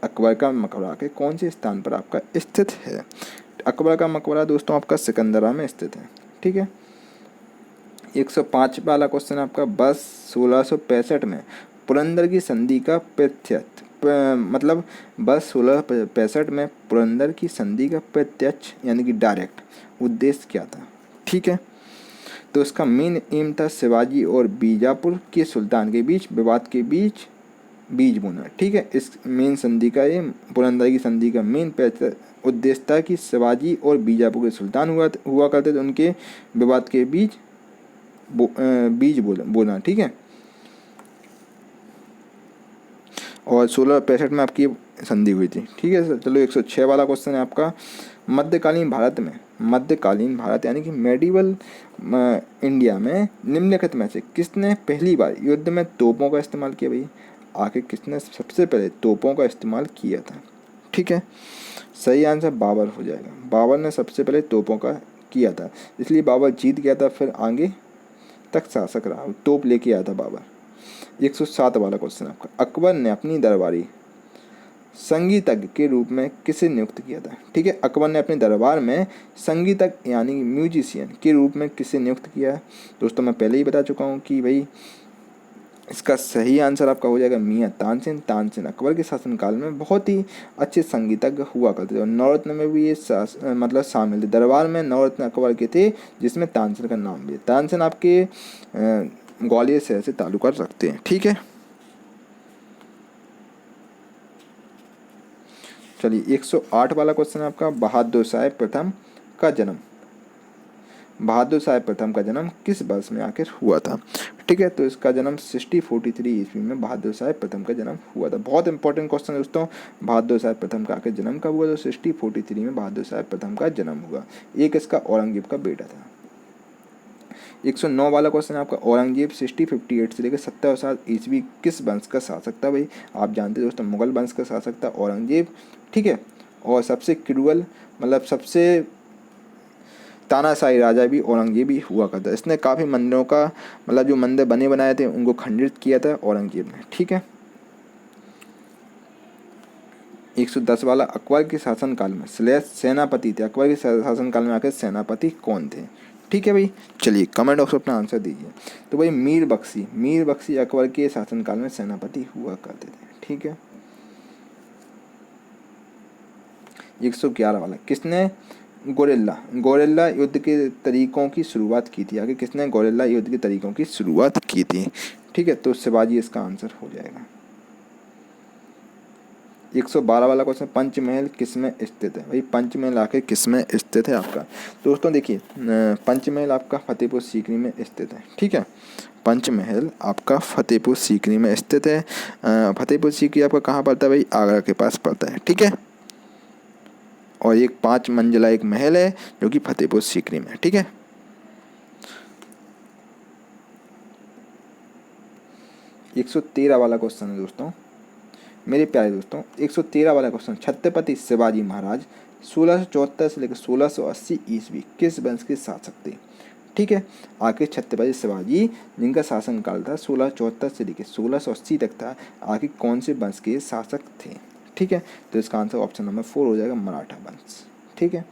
अकबर का मकबरा आके कौन से स्थान पर आपका स्थित है? अकबर का मकबरा दोस्तों आपका सिकंदरा में स्थित है। ठीक है, 105 वाला क्वेश्चन आपका, वर्ष 1665 में पुरंदर की संधि का मतलब वर्ष 1665 में पुरंदर की संधि का प्रत्यक्ष यानी कि डायरेक्ट उद्देश्य क्या था? ठीक है, तो इसका मेन एम था शिवाजी और बीजापुर के सुल्तान के बीच विवाद के बीज बोना। ठीक है, इस मेन संधि का ये पुरंदर की संधि का मेन उद्देश्य था कि शिवाजी और बीजापुर के सुल्तान हुआ करते थे, उनके विवाद के बीच बीज बोना, ठीक है। और 1665 में आपकी संधि हुई थी, ठीक है सर। चलो 106 वाला क्वेश्चन है आपका, मध्यकालीन भारत यानी कि मेडिवल इंडिया में निम्नलिखित में से किसने पहली बार युद्ध में तोपों का इस्तेमाल किया भाई? आखिर किसने सबसे पहले तोपों का इस्तेमाल किया था? ठीक है, सही आंसर बाबर हो जाएगा। बाबर ने सबसे पहले तोपों का किया था, इसलिए बाबर जीत गया था, फिर आगे तक शासक रहा, तोप लेके आया था बाबर। 107 वाला क्वेश्चन आपका, अकबर ने अपनी दरबारी संगीतज्ञ के रूप में किसे नियुक्त किया था? ठीक है, अकबर ने अपने दरबार में संगीतज्ञ यानी म्यूजिशियन के रूप में किसे नियुक्त किया है? दोस्तों मैं पहले ही बता चुका हूँ कि भाई इसका सही आंसर आपका हो जाएगा मियाँ तानसेन। तानसेन अकबर के शासनकाल में बहुत ही अच्छे संगीतज्ञ हुआ करते थे, और नवरत्न में भी ये मतलब शामिल थे। दरबार में नवरत्न अकबर के थे, जिसमें तानसेन का नाम भी है। तानसेन आपके ग्वालियर शहर से ताल्लुका रखते हैं, ठीक है। चलिए 108 वाला क्वेश्चन है आपका, बहादुर शाह प्रथम का जन्म किस वर्ष में आखिर हुआ था? ठीक है, तो इसका जन्म 1643 ईस्वी में बहादुर शाह प्रथम का जन्म हुआ था। बहुत इंपॉर्टेंट क्वेश्चन है दोस्तों, बहादुर शाह प्रथम का आखिर जन्म कब हुआ? तो 1643 में बहादुर शाह प्रथम का जन्म हुआ। एक इसका औरंगजेब का बेटा था। 109 वाला क्वेश्चन है आपका, औरंगजेब 1658 से लेकर 1707 ईस्वी किस वंश का शासक था भाई? आप जानते हैं दोस्तों, मुगल वंश का शासक था औरंगजेब, ठीक है। और सबसे क्रूअल मतलब सबसे तानाशाही राजा भी औरंगजेब ही हुआ करता। इसने काफ़ी मंदिरों का मतलब जो मंदिर बने बनाए थे उनको खंडित किया था औरंगजेब ने, ठीक है। 110 वाला, अकबर के शासनकाल में सेनापति थे। अकबर के शासनकाल में आकर सेनापति कौन थे? ठीक है भाई, चलिए कमेंट बॉक्स में अपना आंसर दीजिए। तो भाई मीर बख्शी अकबर के शासनकाल में सेनापति हुआ करते थे, ठीक है। 111 वाला, किसने गोरिल्ला युद्ध के तरीकों की शुरुआत की थी? आगे किसने गोरिल्ला युद्ध के तरीकों की शुरुआत की थी? ठीक है, तो शिवाजी इसका आंसर हो जाएगा। 112 वाला क्वेश्चन, पंचमहल किसमें स्थित है? भाई पंचमहल आखिर किसमें स्थित है आपका? दोस्तों देखिए, पंचमहल आपका फतेहपुर सीकरी में स्थित है, ठीक है। पंचमहल आपका फतेहपुर सीकरी में स्थित है। फतेहपुर सीकरी आपका कहाँ पड़ता है भाई? आगरा के पास पड़ता है, ठीक है। और एक 5 मंजिला एक महल है जो कि फतेहपुर सीकरी में, ठीक है। 113 वाला क्वेश्चन है दोस्तों, मेरे प्यारे दोस्तों। 113 वाला क्वेश्चन, छत्रपति शिवाजी महाराज 1674 से लेकर 1680 ईस्वी किस वंश के शासक थे? ठीक है, आखिर छत्रपति शिवाजी जिनका शासनकाल था 1674 से लेकर 1680 तक था, आखिर कौन से वंश के शासक थे? ठीक है, तो इसका आंसर ऑप्शन नंबर 4 हो जाएगा, मराठा वंश, ठीक है।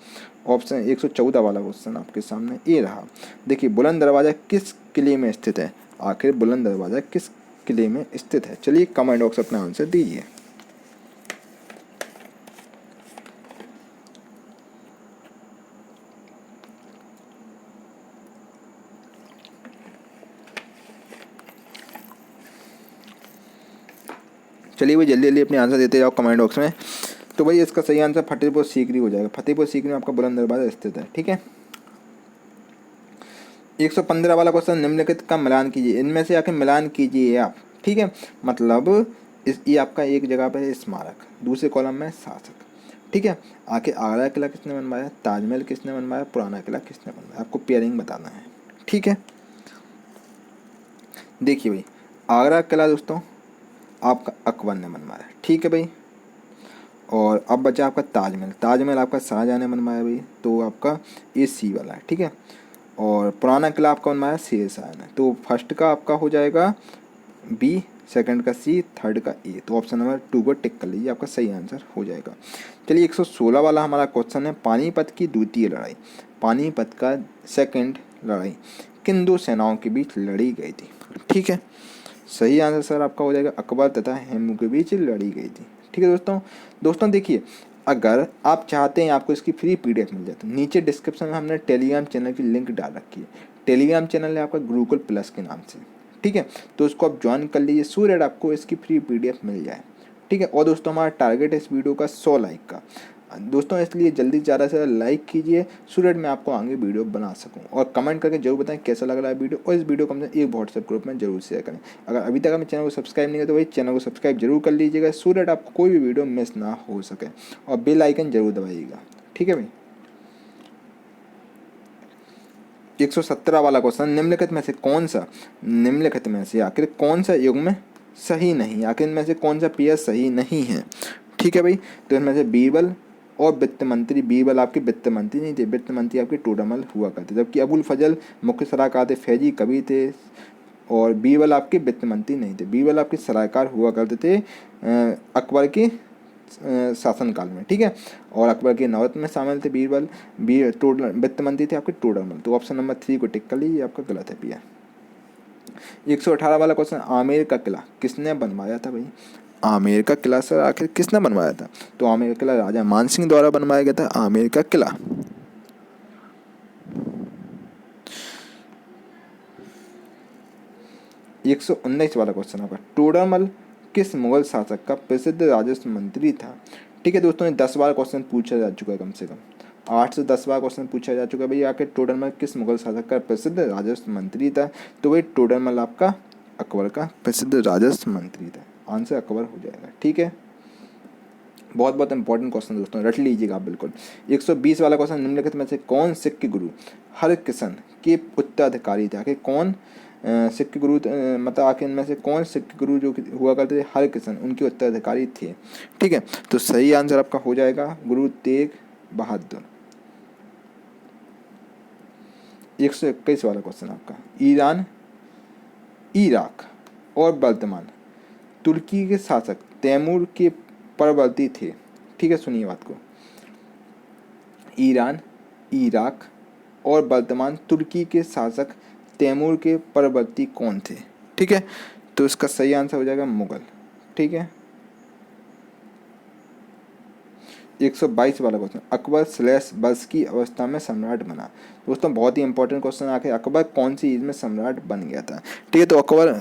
ऑप्शन 114 वाला क्वेश्चन आपके सामने ये रहा। देखिए, बुलंद दरवाजा किस किले में स्थित है? आखिर बुलंद दरवाजा किस किले में स्थित है? चलिए कमेंट बॉक्स अपना आंसर दीजिए। चलिए भाई जल्दी जल्दी अपने आंसर देते जाओ कमेंट बॉक्स में। तो भाई इसका सही आंसर फतेहपुर सीकरी हो जाएगा। फतेहपुर सीकरी में आपका बुलंद दरवाजा स्थित है, ठीक है। 115 वाला क्वेश्चन, निम्नलिखित का मिलान कीजिए, इनमें से आके मिलान कीजिए आप, ठीक है। मतलब ये आपका एक जगह पर है स्मारक, दूसरे कॉलम में शासक, ठीक है। आके आगरा किला किसने बनवाया, ताजमहल किसने बनवाया, पुराना किला किसने बनवाया, आपको पेयरिंग बताना है, ठीक है। देखिए भाई, आगरा किला दोस्तों आपका अकबर ने बनवाया, ठीक है भाई। और अब बचा आपका ताजमहल आपका शाहजहाँ ने बनवाया भाई, तो आपका ये सी वाला है, ठीक है। और पुराना किला आपका बनवाया शेर शाह ने, तो फर्स्ट का आपका हो जाएगा बी, सेकंड का सी, थर्ड का ए, तो ऑप्शन नंबर 2 को टिक कर लीजिए, आपका सही आंसर हो जाएगा। चलिए 116 वाला हमारा क्वेश्चन है, पानीपत की द्वितीय लड़ाई, पानीपत का सेकंड लड़ाई किन दो सेनाओं के बीच लड़ी गई थी? ठीक है, सही आंसर सर आपका हो जाएगा, अकबर तथा हेमू के बीच लड़ी गई थी, ठीक है दोस्तों देखिए, अगर आप चाहते हैं आपको इसकी फ्री पीडीएफ मिल जाए तो नीचे डिस्क्रिप्शन में हमने टेलीग्राम चैनल की लिंक डाल रखी है। टेलीग्राम चैनल है आपका गुरुकुल प्लस के नाम से, ठीक है। तो उसको आप ज्वाइन कर लीजिए, सो दैट आपको इसकी फ्री पीडीएफ मिल जाए, ठीक है। और दोस्तों हमारा टारगेट है इस वीडियो का 100 लाइक का। दोस्तों इसलिए जल्दी ज़्यादा से ज़्यादा लाइक कीजिए सो दैट मैं आपको आगे वीडियो बना सकूं, और कमेंट करके जरूर बताएं कैसा लग रहा है वीडियो, और इस वीडियो को हम एक व्हाट्सएप ग्रुप में जरूर शेयर करें। अगर अभी तक हमें चैनल को सब्सक्राइब नहीं किया तो भाई चैनल को सब्सक्राइब जरूर कर लीजिएगा सो दैट आपको कोई भी वीडियो मिस ना हो सके, और बेल आइकन जरूर दबाइएगा। ठीक है भाई। 117 वाला क्वेश्चन, निम्नलिखित में से आखिर कौन सा युग्म सही नहीं, आखिर इनमें से कौन सा पेयर सही नहीं है। ठीक है भाई। तो इनमें से बीरबल और वित्त मंत्री, बीरबल आपके वित्त मंत्री नहीं थे, वित्त मंत्री आपके टोडरमल हुआ करते, जबकि अबुल फजल मुख्य सलाहकार थे, फैजी कवि थे, और बीरबल आपके वित्त मंत्री नहीं थे, बीरबल आपके सलाहकार हुआ करते थे अकबर के शासनकाल में। ठीक है। और अकबर के नवरत्न में शामिल थे बीरबल, वित्त मंत्री थे आपके टोडरमल। तो ऑप्शन नंबर 3 को टिक कर लीजिए, आपका गलत है भैया। 118 वाला क्वेश्चन, आमेर का किला किसने बनवाया था भाई। आमेर का किला सर आखिर किसने बनवाया था। तो आमेर का किला राजा मानसिंह द्वारा बनवाया गया था, आमेर का किला। 119 वाला क्वेश्चन आपका, टोडरमल किस मुगल शासक का प्रसिद्ध राजस्व मंत्री था। ठीक है दोस्तों, 10 बार क्वेश्चन पूछा जा चुका है, कम से कम 8 से 10 बार क्वेश्चन पूछा जा चुका है भाई। आखिर टोडरमल किस मुगल शासक का प्रसिद्ध राजस्व मंत्री था। तो भाई टोडरमल आपका अकबर का प्रसिद्ध राजस्व मंत्री था, आंसर अकबर हो जाएगा। ठीक है। बहुत बहुत इंपॉर्टेंट क्वेश्चन दोस्तों, रट लीजिएगा आप बिल्कुल। 120 वाला क्वेश्चन, निम्नलिखित में से कौन सिख गुरु हरकिशन के उत्तराधिकारी थे। आखिर कौन सिख गुरु मतलब आखिर इनमें से कौन सिख गुरु जो हुआ करते थे हरकिशन, उनके उत्तराधिकारी थे। ठीक है। तो सही आंसर आपका हो जाएगा गुरु तेग बहादुर। 121 वाला क्वेश्चन आपका, ईरान, इराक और वर्तमान तुर्की के शासक तैमूर के परवर्ती थे। ठीक है, सुनिए बात को। ईरान, इराक और वर्तमान तुर्की के शासक तैमूर के परवर्ती कौन थे। ठीक है। तो इसका सही आंसर हो जाएगा मुगल। ठीक है। 122 वाला क्वेश्चन, अकबर / वंश की अवस्था में सम्राट बना। दोस्तों बहुत ही इंपॉर्टेंट क्वेश्चन, आखिर अकबर कौन सी एज में सम्राट बन गया था। ठीक है। तो अकबर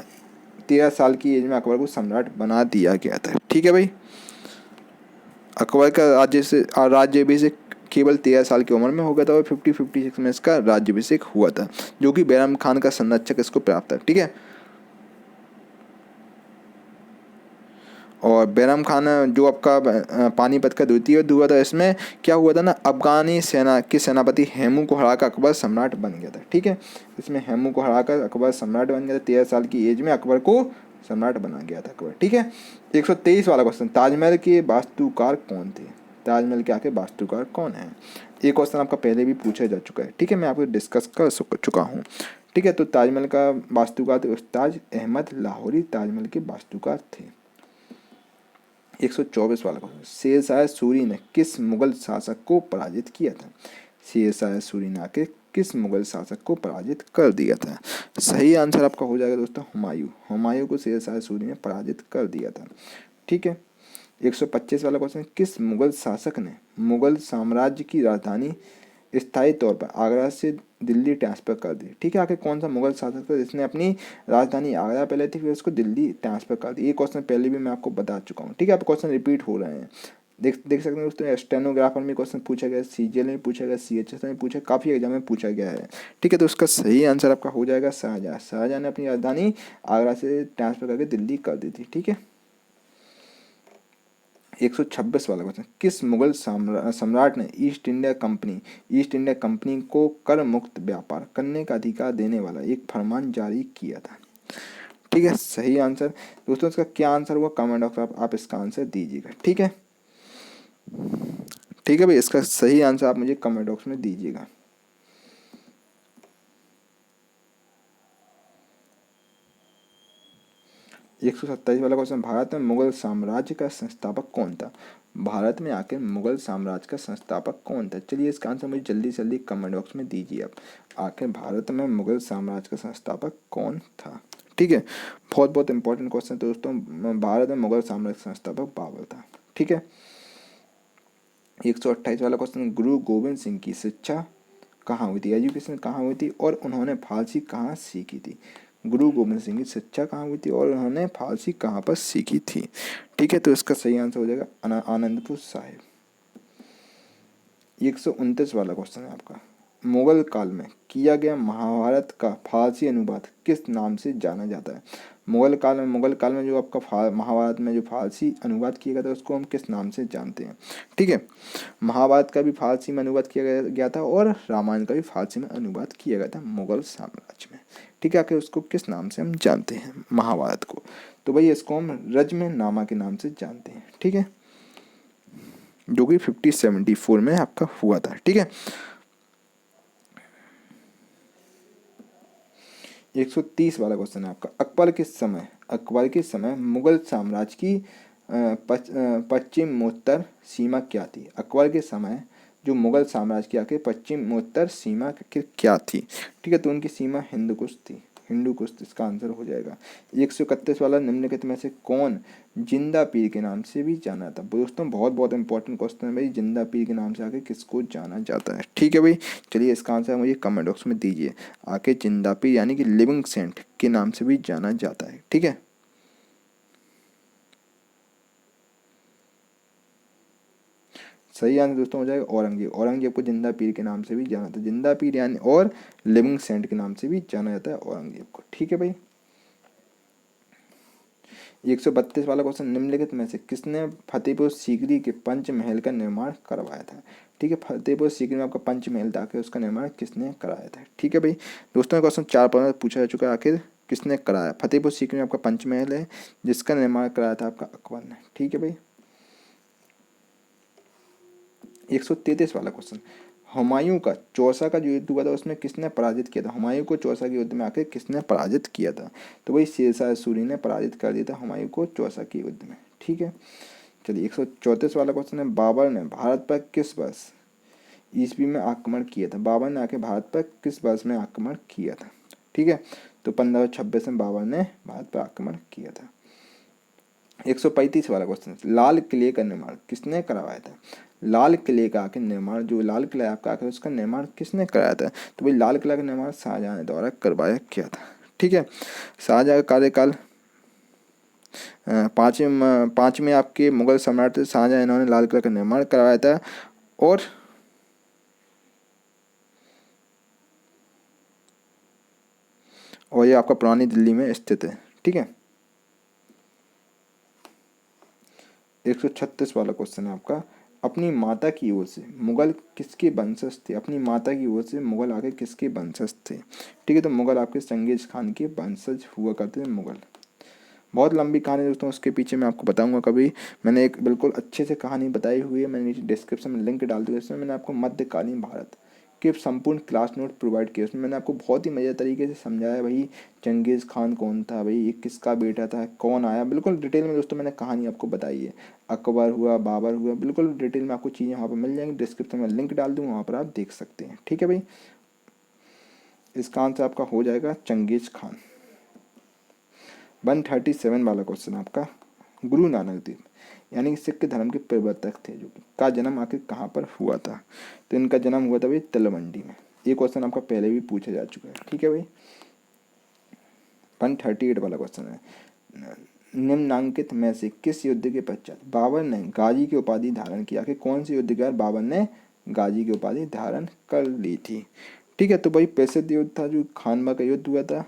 13 साल की एज में अकबर को सम्राट बना दिया गया था। ठीक है भाई। अकबर का राज्याभिषेक केवल 13 साल की उम्र में हो गया था, और 56 में इसका राज्याभिषेक हुआ था, जो कि बैराम खान का संरक्षक इसको प्राप्त था। ठीक है। और बैराम खान जो आपका पानीपत का द्वितीय युद्ध हुआ था, इसमें क्या हुआ था ना, अफगानी सेना के सेनापति हेमू को हराकर अकबर सम्राट बन गया था। ठीक है। इसमें हेमू को हराकर अकबर सम्राट बन गया था, 13 साल की एज में अकबर को सम्राट बना गया था अकबर। ठीक है। 123 वाला क्वेश्चन, ताजमहल के वास्तुकार कौन थे। ताजमहल के आके वास्तुकार कौन है। ये क्वेश्चन आपका पहले भी पूछा जा चुका है। ठीक है, मैं आपको डिस्कस कर चुका हूँ। ठीक है। तो ताजमहल का वास्तुकार थे उस्ताद अहमद लाहौरी, ताजमहल के वास्तुकार थे। 124 वाला क्वेश्चन, शेरशाह सूरी ने किस मुगल शासक को पराजित किया था। शेरशाह सूरी ने आके किस मुगल शासक को पराजित कर दिया था। सही आंसर आपका हो जाएगा दोस्तों हुमायूं। हुमायूं को शेरशाह सूरी ने पराजित कर दिया था। ठीक है। 125 वाला क्वेश्चन, किस मुगल शासक ने मुगल साम्राज्य की राजधानी स्थायी तौर पर आगरा से दिल्ली ट्रांसफ़र कर दी। ठीक है। आखिर कौन सा मुगल शासक था जिसने अपनी राजधानी आगरा पहले थी, फिर उसको दिल्ली ट्रांसफ़र कर दी। ये क्वेश्चन पहले भी मैं आपको बता चुका हूँ। ठीक है। आप क्वेश्चन रिपीट हो रहे हैं, देख सकते हैं दोस्तों। स्टेनोग्राफर में क्वेश्चन पूछा गया, सीजीएल में पूछा गया, सीएचएस में पूछा, काफ़ी एग्जाम में पूछा गया है। ठीक है। तो उसका सही आंसर आपका हो जाएगा शाहजहाँ। शाहजहाँ ने अपनी राजधानी आगरा से ट्रांसफ़र करके दिल्ली कर दी थी। ठीक है। 126 वाला क्वेश्चन, किस मुगल सम्राट ने ईस्ट इंडिया कंपनी को कर मुक्त व्यापार करने का अधिकार देने वाला एक फरमान जारी किया था। ठीक है। सही आंसर दोस्तों, इसका क्या आंसर हुआ कमेंट बॉक्स में आप इसका आंसर दीजिएगा। ठीक है। ठीक है भाई, इसका सही आंसर आप मुझे कमेंट बॉक्स में दीजिएगा। 127 वाला क्वेश्चन, भारत में मुगल साम्राज्य का संस्थापक कौन था। भारत में आकर मुगल साम्राज्य का संस्थापक कौन था। चलिए इसका आंसर मुझे जल्दी से जल्दी कमेंट बॉक्स में दीजिए आप। आखिर भारत में मुगल साम्राज्य का संस्थापक कौन था। ठीक है। बहुत बहुत इंपॉर्टेंट क्वेश्चन है दोस्तों। भारत में मुगल साम्राज्य का संस्थापक बाबर था। ठीक है। 128 वाला क्वेश्चन, गुरु गोविंद सिंह की शिक्षा कहाँ हुई थी, एजुकेशन कहाँ हुई थी और उन्होंने फारसी कहाँ सीखी थी। गुरु गोविंद सिंह की शिक्षा कहाँ हुई थी और उन्होंने फारसी कहाँ पर सीखी थी। ठीक है। तो इसका सही आंसर हो जाएगा आनंदपुर साहिब। 129 वाला क्वेश्चन है आपका, मुगल काल में किया गया महाभारत का फारसी अनुवाद किस नाम से जाना जाता है? मुगल काल में जो आपका महाभारत में जो फारसी अनुवाद किया गया था उसको हम किस नाम से जानते हैं? ठीक है, महाभारत का भी फारसी में अनुवाद किया गया था और रामायण का भी फारसी में अनुवाद किया गया था मुगल साम्राज्य में। ठीक है, आखिर उसको किस नाम से हम जानते हैं महाभारत को? तो भाई इसको हम रज्मनामा के नाम से जानते हैं। ठीक है, जो कि 1574 में आपका हुआ था। ठीक है, 130 वाला क्वेश्चन है आपका, अकबर के समय मुगल साम्राज्य की पश्चिमोत्तर सीमा क्या थी? अकबर के समय जो मुगल साम्राज्य की आखिर पश्चिमोत्तर सीमा क्या थी? ठीक है, तो उनकी सीमा हिंदू कुश थी, हिंदू कुश इसका आंसर हो जाएगा। 131 वाला, निम्नलिखित में से कौन जिंदा पीर के नाम से भी जाना था? दोस्तों बहुत बहुत इंपॉर्टेंट क्वेश्चन है भाई, जिंदा पीर के नाम से आगे किसको जाना जाता है? ठीक है भाई, चलिए इसका आंसर मुझे कमेंट बॉक्स में दीजिए। आके जिंदा पीर यानी कि लिविंग सेंट के नाम से भी जाना जाता है। ठीक है, सही आंसर दोस्तों हो जाएगा औरंगजेब। औरंगजेब को जिंदा पीर के नाम से भी जाना था, जिंदा पीर यानी और लिविंग सेंट के नाम से भी जाना जाता है औरंगजेब को। ठीक है भाई, 132 वाला क्वेश्चन, निम्नलिखित में से किसने फतेहपुर सीकरी के पंचमहल का निर्माण करवाया था? ठीक है, फतेहपुर सीकरी में आपका पंचमहल था, आखिर उसका निर्माण किसने कराया था? ठीक है भाई, दोस्तों क्वेश्चन 4 में पूछा जा चुका है, आखिर किसने कराया? फतेहपुर सीकरी में आपका पंचमहल है जिसका निर्माण कराया था आपका अकबर ने। ठीक है भाई, 133 वाला क्वेश्चन, हुमायूं का चौसा का जो युद्ध हुआ था उसमें किसने पराजित किया था? हुमायूं को चौसा के युद्ध में आखिर किसने पराजित किया था? तो वही शेरशाह सूरी ने पराजित कर दिया था हुमायूं को चौसा के युद्ध में। ठीक है, चलिए 134 वाला क्वेश्चन है, बाबर ने भारत पर किस वर्ष ईस्वी में आक्रमण किया था? बाबर ने आके भारत पर किस वर्ष में आक्रमण किया था? ठीक है, तो 1526 में बाबर ने भारत पर आक्रमण किया था। 135 वाला क्वेश्चन, लाल किले का निर्माण किसने करवाया था? लाल किले का आखिर निर्माण, जो लाल किला है आपका आखिर उसका निर्माण किसने कराया था? तो भाई लाल किला का निर्माण शाहजहां द्वारा करवाया गया था। ठीक है, शाहजहां का कार्यकाल पाँचवें आपके मुगल सम्राट थे शाहजहां, इन्होंने लाल किला का निर्माण करवाया था और ये आपका पुरानी दिल्ली में स्थित है। ठीक है, 136 वाला क्वेश्चन है आपका, अपनी माता की ओर से मुगल किसके वंशज थे? अपनी माता की ओर से मुगल आगे किसके वंशज थे? ठीक है, तो मुगल आपके चंगेज खान के वंशज हुआ करते थे मुगल। बहुत लंबी कहानी दोस्तों, उसके पीछे मैं आपको बताऊंगा कभी। मैंने एक बिल्कुल अच्छे से कहानी बताई हुई है, मैंने नीचे डिस्क्रिप्शन में लिंक डाल दिया, इसमें मैंने आपको मध्यकालीन भारत के संपूर्ण क्लास नोट प्रोवाइड किए। उसमें मैंने आपको बहुत ही मज़ेदार तरीके से समझाया भाई चंगेज़ खान कौन था, भाई ये किसका बेटा था, कौन आया, बिल्कुल डिटेल में दोस्तों मैंने कहानी आपको बताई है। अकबर हुआ, बाबर हुआ, बिल्कुल डिटेल में आपको चीज़ें वहाँ पर मिल जाएंगी। डिस्क्रिप्शन में लिंक डाल दूँगा, वहाँ पर आप देख सकते हैं। ठीक है भाई, इसका आंसर आपका हो जाएगा चंगेज़ खान। 137 वाला क्वेश्चन आपका, गुरु नानक देव यानी कि सिख धर्म के प्रवर्तक थे जो का जन्म आखिर कहाँ पर हुआ था? तो इनका जन्म हुआ था भाई तलवंडी में। ये क्वेश्चन आपका पहले भी पूछा जा चुका है। ठीक है भाई, 138 वाला क्वेश्चन है, निम्नांकित में से किस युद्ध के पश्चात बाबर ने गाजी की उपाधि धारण किया? कि कौन से युद्ध के बाद बाबर ने गाजी की उपाधि धारण कर ली थी? ठीक है, तो भाई प्रसिद्ध युद्ध था जो खानवा का युद्ध हुआ था,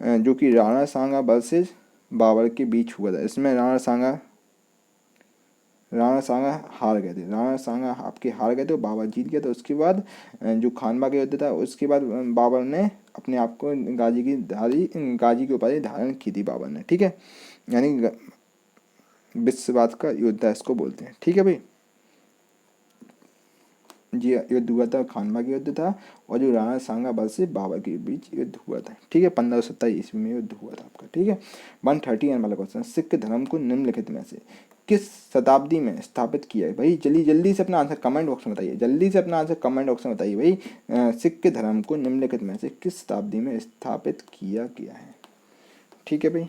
जो कि राणा सांगा वर्सेस बाबर के बीच हुआ था। इसमें राणा सांगा हार गए थे, राणा सांगा आपके हार गए थे और बाबर जीत गया था। उसके बाद जो खानवा का युद्ध था उसके बाद बाबर ने अपने आप को गाजी की उपाधि धारण की थी बाबर ने। ठीक है, यानी विश्ववाद का युद्ध है इसको बोलते हैं। ठीक है भाई, जी युद्ध हुआ था, खानवा का युद्ध था और जो राणा सांगा वर्सेस बाबर के बीच युद्ध हुआ था। ठीक है, 1527 ईस्वी में युद्ध हुआ था आपका। ठीक है, 131 वाला क्वेश्चन, सिख धर्म को निम्नलिखित में से किस शताब्दी में स्थापित किया है? भाई जल्दी जल्दी से अपना आंसर कमेंट बॉक्स में बताइए, जल्दी से अपना आंसर कमेंट बॉक्स में बताइए भाई, सिख धर्म को निम्नलिखित में से किस शताब्दी में स्थापित किया गया है? ठीक है भाई,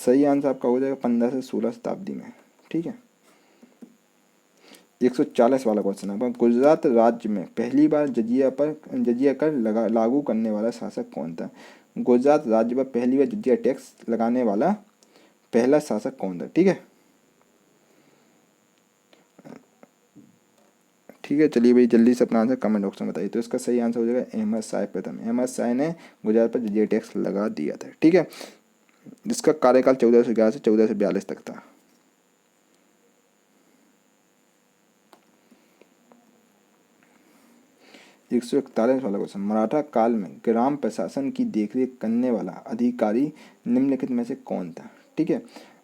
सही आंसर आपका हो जाएगा 15 से 16 शताब्दी में। ठीक है, 140 वाला क्वेश्चन है, गुजरात राज्य में पहली बार जजिया कर लागू करने वाला शासक कौन था? गुजरात राज्य पर पहली बार जजिया टैक्स लगाने वाला पहला शासक कौन था? ठीक है, ठीक है, चलिए भाई जल्दी से अपना आंसर कमेंट बॉक्स में बताइए। तो इसका सही आंसर हो जाएगा अहमद शाह प्रथम। अहमद शाह ने गुजरात पर जजिया टैक्स लगा दिया था। ठीक है, जिसका कार्यकाल 1411 से 1442 तक था। एक सौ 41 वाला क्वेश्चन, मराठा काल में ग्राम प्रशासन की देखरेख करने वाला अधिकारी निम्नलिखित में से कौन था। ठीक है,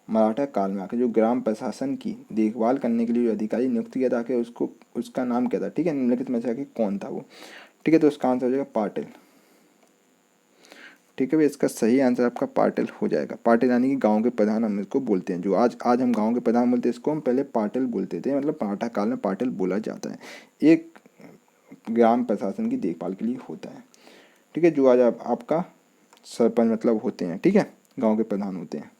मराठा काल में आकर जो ग्राम प्रशासन की देखभाल करने के लिए जो अधिकारी नियुक्त किया था, उसको उसका नाम क्या था। ठीक है, निम्नलिखित में से आके कौन था वो। ठीक है, तो इसका आंसर हो जाएगा पाटिल। ठीक है भाई, इसका सही आंसर आपका पाटिल हो जाएगा। पाटिल यानी कि गांव के प्रधान हम इसको बोलते हैं। जो आज आज हम गांव के प्रधान बोलते हैं, इसको हम पहले पाटिल बोलते थे। मतलब मराठा काल में पाटिल बोला जाता है। एक ग्राम प्रशासन की देखभाल के लिए होता है। ठीक है, जो आज आपका सरपंच मतलब होते हैं। ठीक है, गांव के प्रधान होते हैं।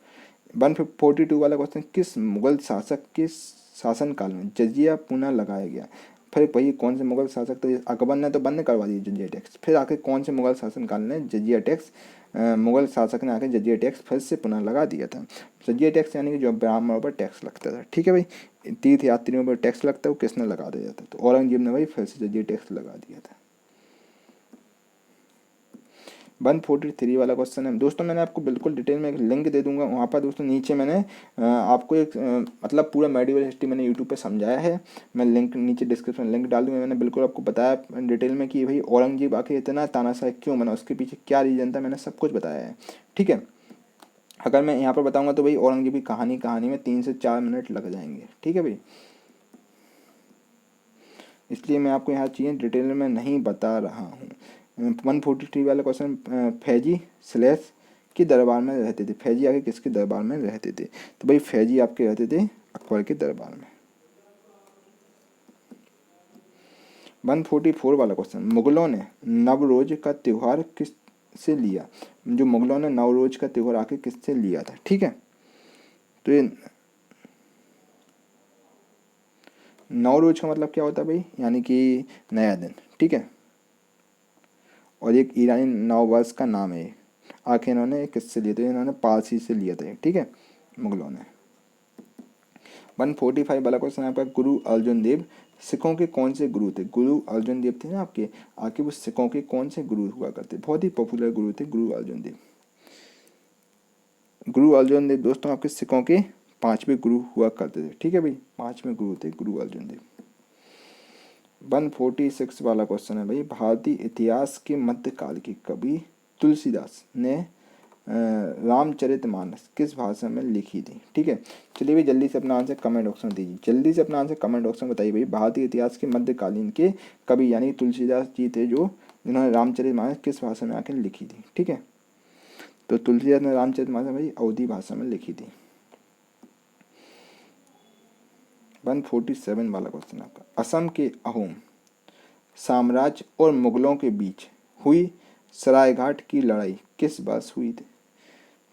142 वाला क्वेश्चन, किस मुगल शासक के शासनकाल में जजिया पुनः लगाया गया। फिर वही कौन से मुगल शासक थे। अकबर ने तो बंद करवा दिया जजिया टैक्स, फिर आके कौन से मुगल शासनकाल ने जजिया टैक्स, मुगल शासक ने आके जजिया टैक्स फिर से पुनः लगा दिया था। जजिया टैक्स यानी कि जो ब्राह्मणों पर टैक्स लगता था। ठीक है भाई, तीर्थ यात्रियों पर टैक्स लगता है, वो किसने लगा दिया था। तो औरंगजेब ने भाई फिर से जजिया टैक्स लगा दिया था। 143 वाला क्वेश्चन है दोस्तों, मैंने आपको बिल्कुल डिटेल में एक लिंक दे दूंगा वहाँ पर दोस्तों। नीचे मैंने आपको एक मतलब पूरा मेडिवल हिस्ट्री मैंने यूट्यूब पे समझाया है। मैं लिंक नीचे डिस्क्रिप्शन में लिंक डाल दूंगा। मैंने बिल्कुल आपको बताया डिटेल में कि भाई औरंगजेब आखिर इतना तानाशाह क्यों बना, उसके पीछे क्या रीज़न था, मैंने सब कुछ बताया है। ठीक है, अगर मैं यहाँ पर बताऊँगा तो भाई औरंगजेब की कहानी में 3 से 4 मिनट लग जाएंगे। ठीक है भाई, इसलिए मैं आपको यहाँ चीज़ें डिटेल में नहीं बता रहा हूँ। 143 वाला क्वेश्चन, फैजी स्लेस के दरबार में रहते थे। फैजी आके किसके दरबार में रहते थे। तो भाई फैजी आपके रहते थे अकबर के दरबार में। 144 वाला क्वेश्चन, मुगलों ने नवरोज का त्यौहार किस से लिया। जो मुगलों ने नवरोज का त्यौहार आके किससे लिया था। ठीक है, तो ये नवरोज का मतलब क्या होता है भाई, यानी कि नया दिन। ठीक है, और एक ईरानी नववर्ष का नाम है। आखिर इन्होंने किससे लिए थे, इन्होंने पारसी से लिया था। ठीक है, मुगलों ने। 145 वाला क्वेश्चन आपका, गुरु अर्जुन देव सिखों के कौन से गुरु थे। गुरु अर्जुन देव थे ना आपके, आके वो सिखों के कौन से गुरु हुआ करते। बहुत ही पॉपुलर गुरु थे गुरु अर्जुन देव। गुरु अर्जुन देव दोस्तों आपके सिखों के 5वें गुरु हुआ करते थे। ठीक है भाई, 5वें गुरु थे गुरु अर्जुन देव। 146 वाला क्वेश्चन है भाई, भारतीय इतिहास के मध्यकाल के कवि तुलसीदास ने रामचरितमानस किस भाषा में लिखी थी। ठीक है, चलिए भाई जल्दी से अपना आंसर कमेंट बॉक्स में दीजिए। जल्दी से अपना आंसर कमेंट बॉक्स में बताइए भाई, भारतीय इतिहास के मध्यकालीन के कवि यानी तुलसीदास जी थे जो जिन्होंने रामचरितमानस किस भाषा में आकर लिखी थी। ठीक है, तो तुलसीदास ने रामचरितमानस भाई अवधी भाषा में लिखी थी। 147 वाला क्वेश्चन आपका, असम के अहोम साम्राज्य और मुगलों के बीच हुई सरायघाट की लड़ाई किस वर्ष हुई थी।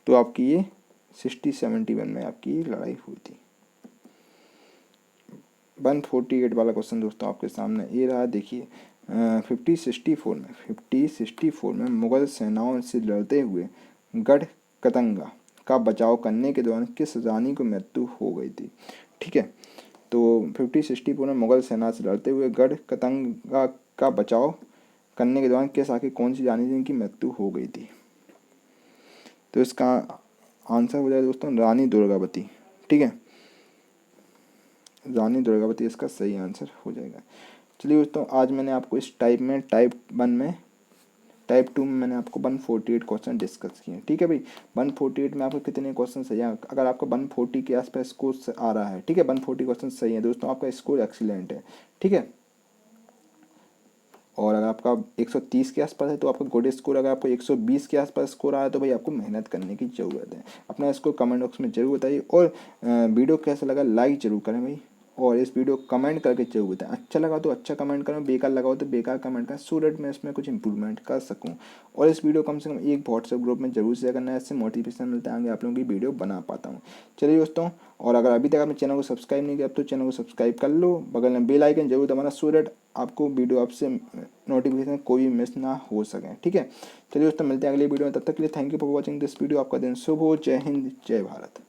तो आपकी ये 60-71 में आपकी लड़ाई हुई थी। 148 वाला क्वेश्चन दोस्तों आपके सामने ये रहा, देखिए 5064 में मुगल सेनाओं से लड़ते हुए गढ़ कतंगा का बचाव करने के दौरान किस रानी को मृत्यु हो गई थी। ठीक है, तो 5064 में मुगल सेना से लड़ते हुए गढ़ कतंगा का बचाव करने के दौरान किस आके कौन सी रानी जिनकी मृत्यु हो गई थी। तो इसका आंसर हो जाएगा दोस्तों रानी दुर्गावती। ठीक है, रानी दुर्गावती इसका सही आंसर हो जाएगा। चलिए दोस्तों, आज मैंने आपको इस टाइप 1 में टाइप 2 में मैंने आपको 148 क्वेश्चन डिस्कस किए। ठीक है भाई, 148 में आपको कितने क्वेश्चन सही है। अगर आपका 140 के आसपास स्कोर आ रहा है, ठीक है, 140 क्वेश्चन सही है दोस्तों, आपका स्कोर एक्सीलेंट है। ठीक है, और अगर आपका 130 के आसपास है तो आपका गुड स्कोर। अगर आपको 120 के आसपास स्कोर आया तो भाई आपको मेहनत करने की ज़रूरत है। अपना स्कोर कमेंट बॉक्स में जरूर बताइए, और वीडियो कैसा लगा लाइक जरूर करें भाई, और इस वीडियो को कमेंट करके जरूर बताएं। अच्छा लगा तो अच्छा कमेंट करें, बेकार लगा हो तो बेकार कमेंट करें, सो दैट मैं इसमें कुछ इंप्रूवमेंट कर सकूं। और इस वीडियो कम से कम एक व्हाट्सएप ग्रुप में जरूर शेयर करना है, इससे मोटिवेशन मिलता है, आगे आप लोगों की वीडियो बना पाता हूँ। चलिए दोस्तों, और अगर अभी तक आपने चैनल को सब्सक्राइब नहीं किया तो चैनल को सब्सक्राइब कर लो, बगल में बेल आइकन जरूर दबाना, सो दैट आपको वीडियो आपसे नोटिफिकेशन कोई मिस ना हो सके। ठीक है, चलिए दोस्तों मिलते हैं अगली वीडियो में, तब तक के लिए thank you for watching this video. आपका दिन शुभ हो। जय हिंद, जय भारत।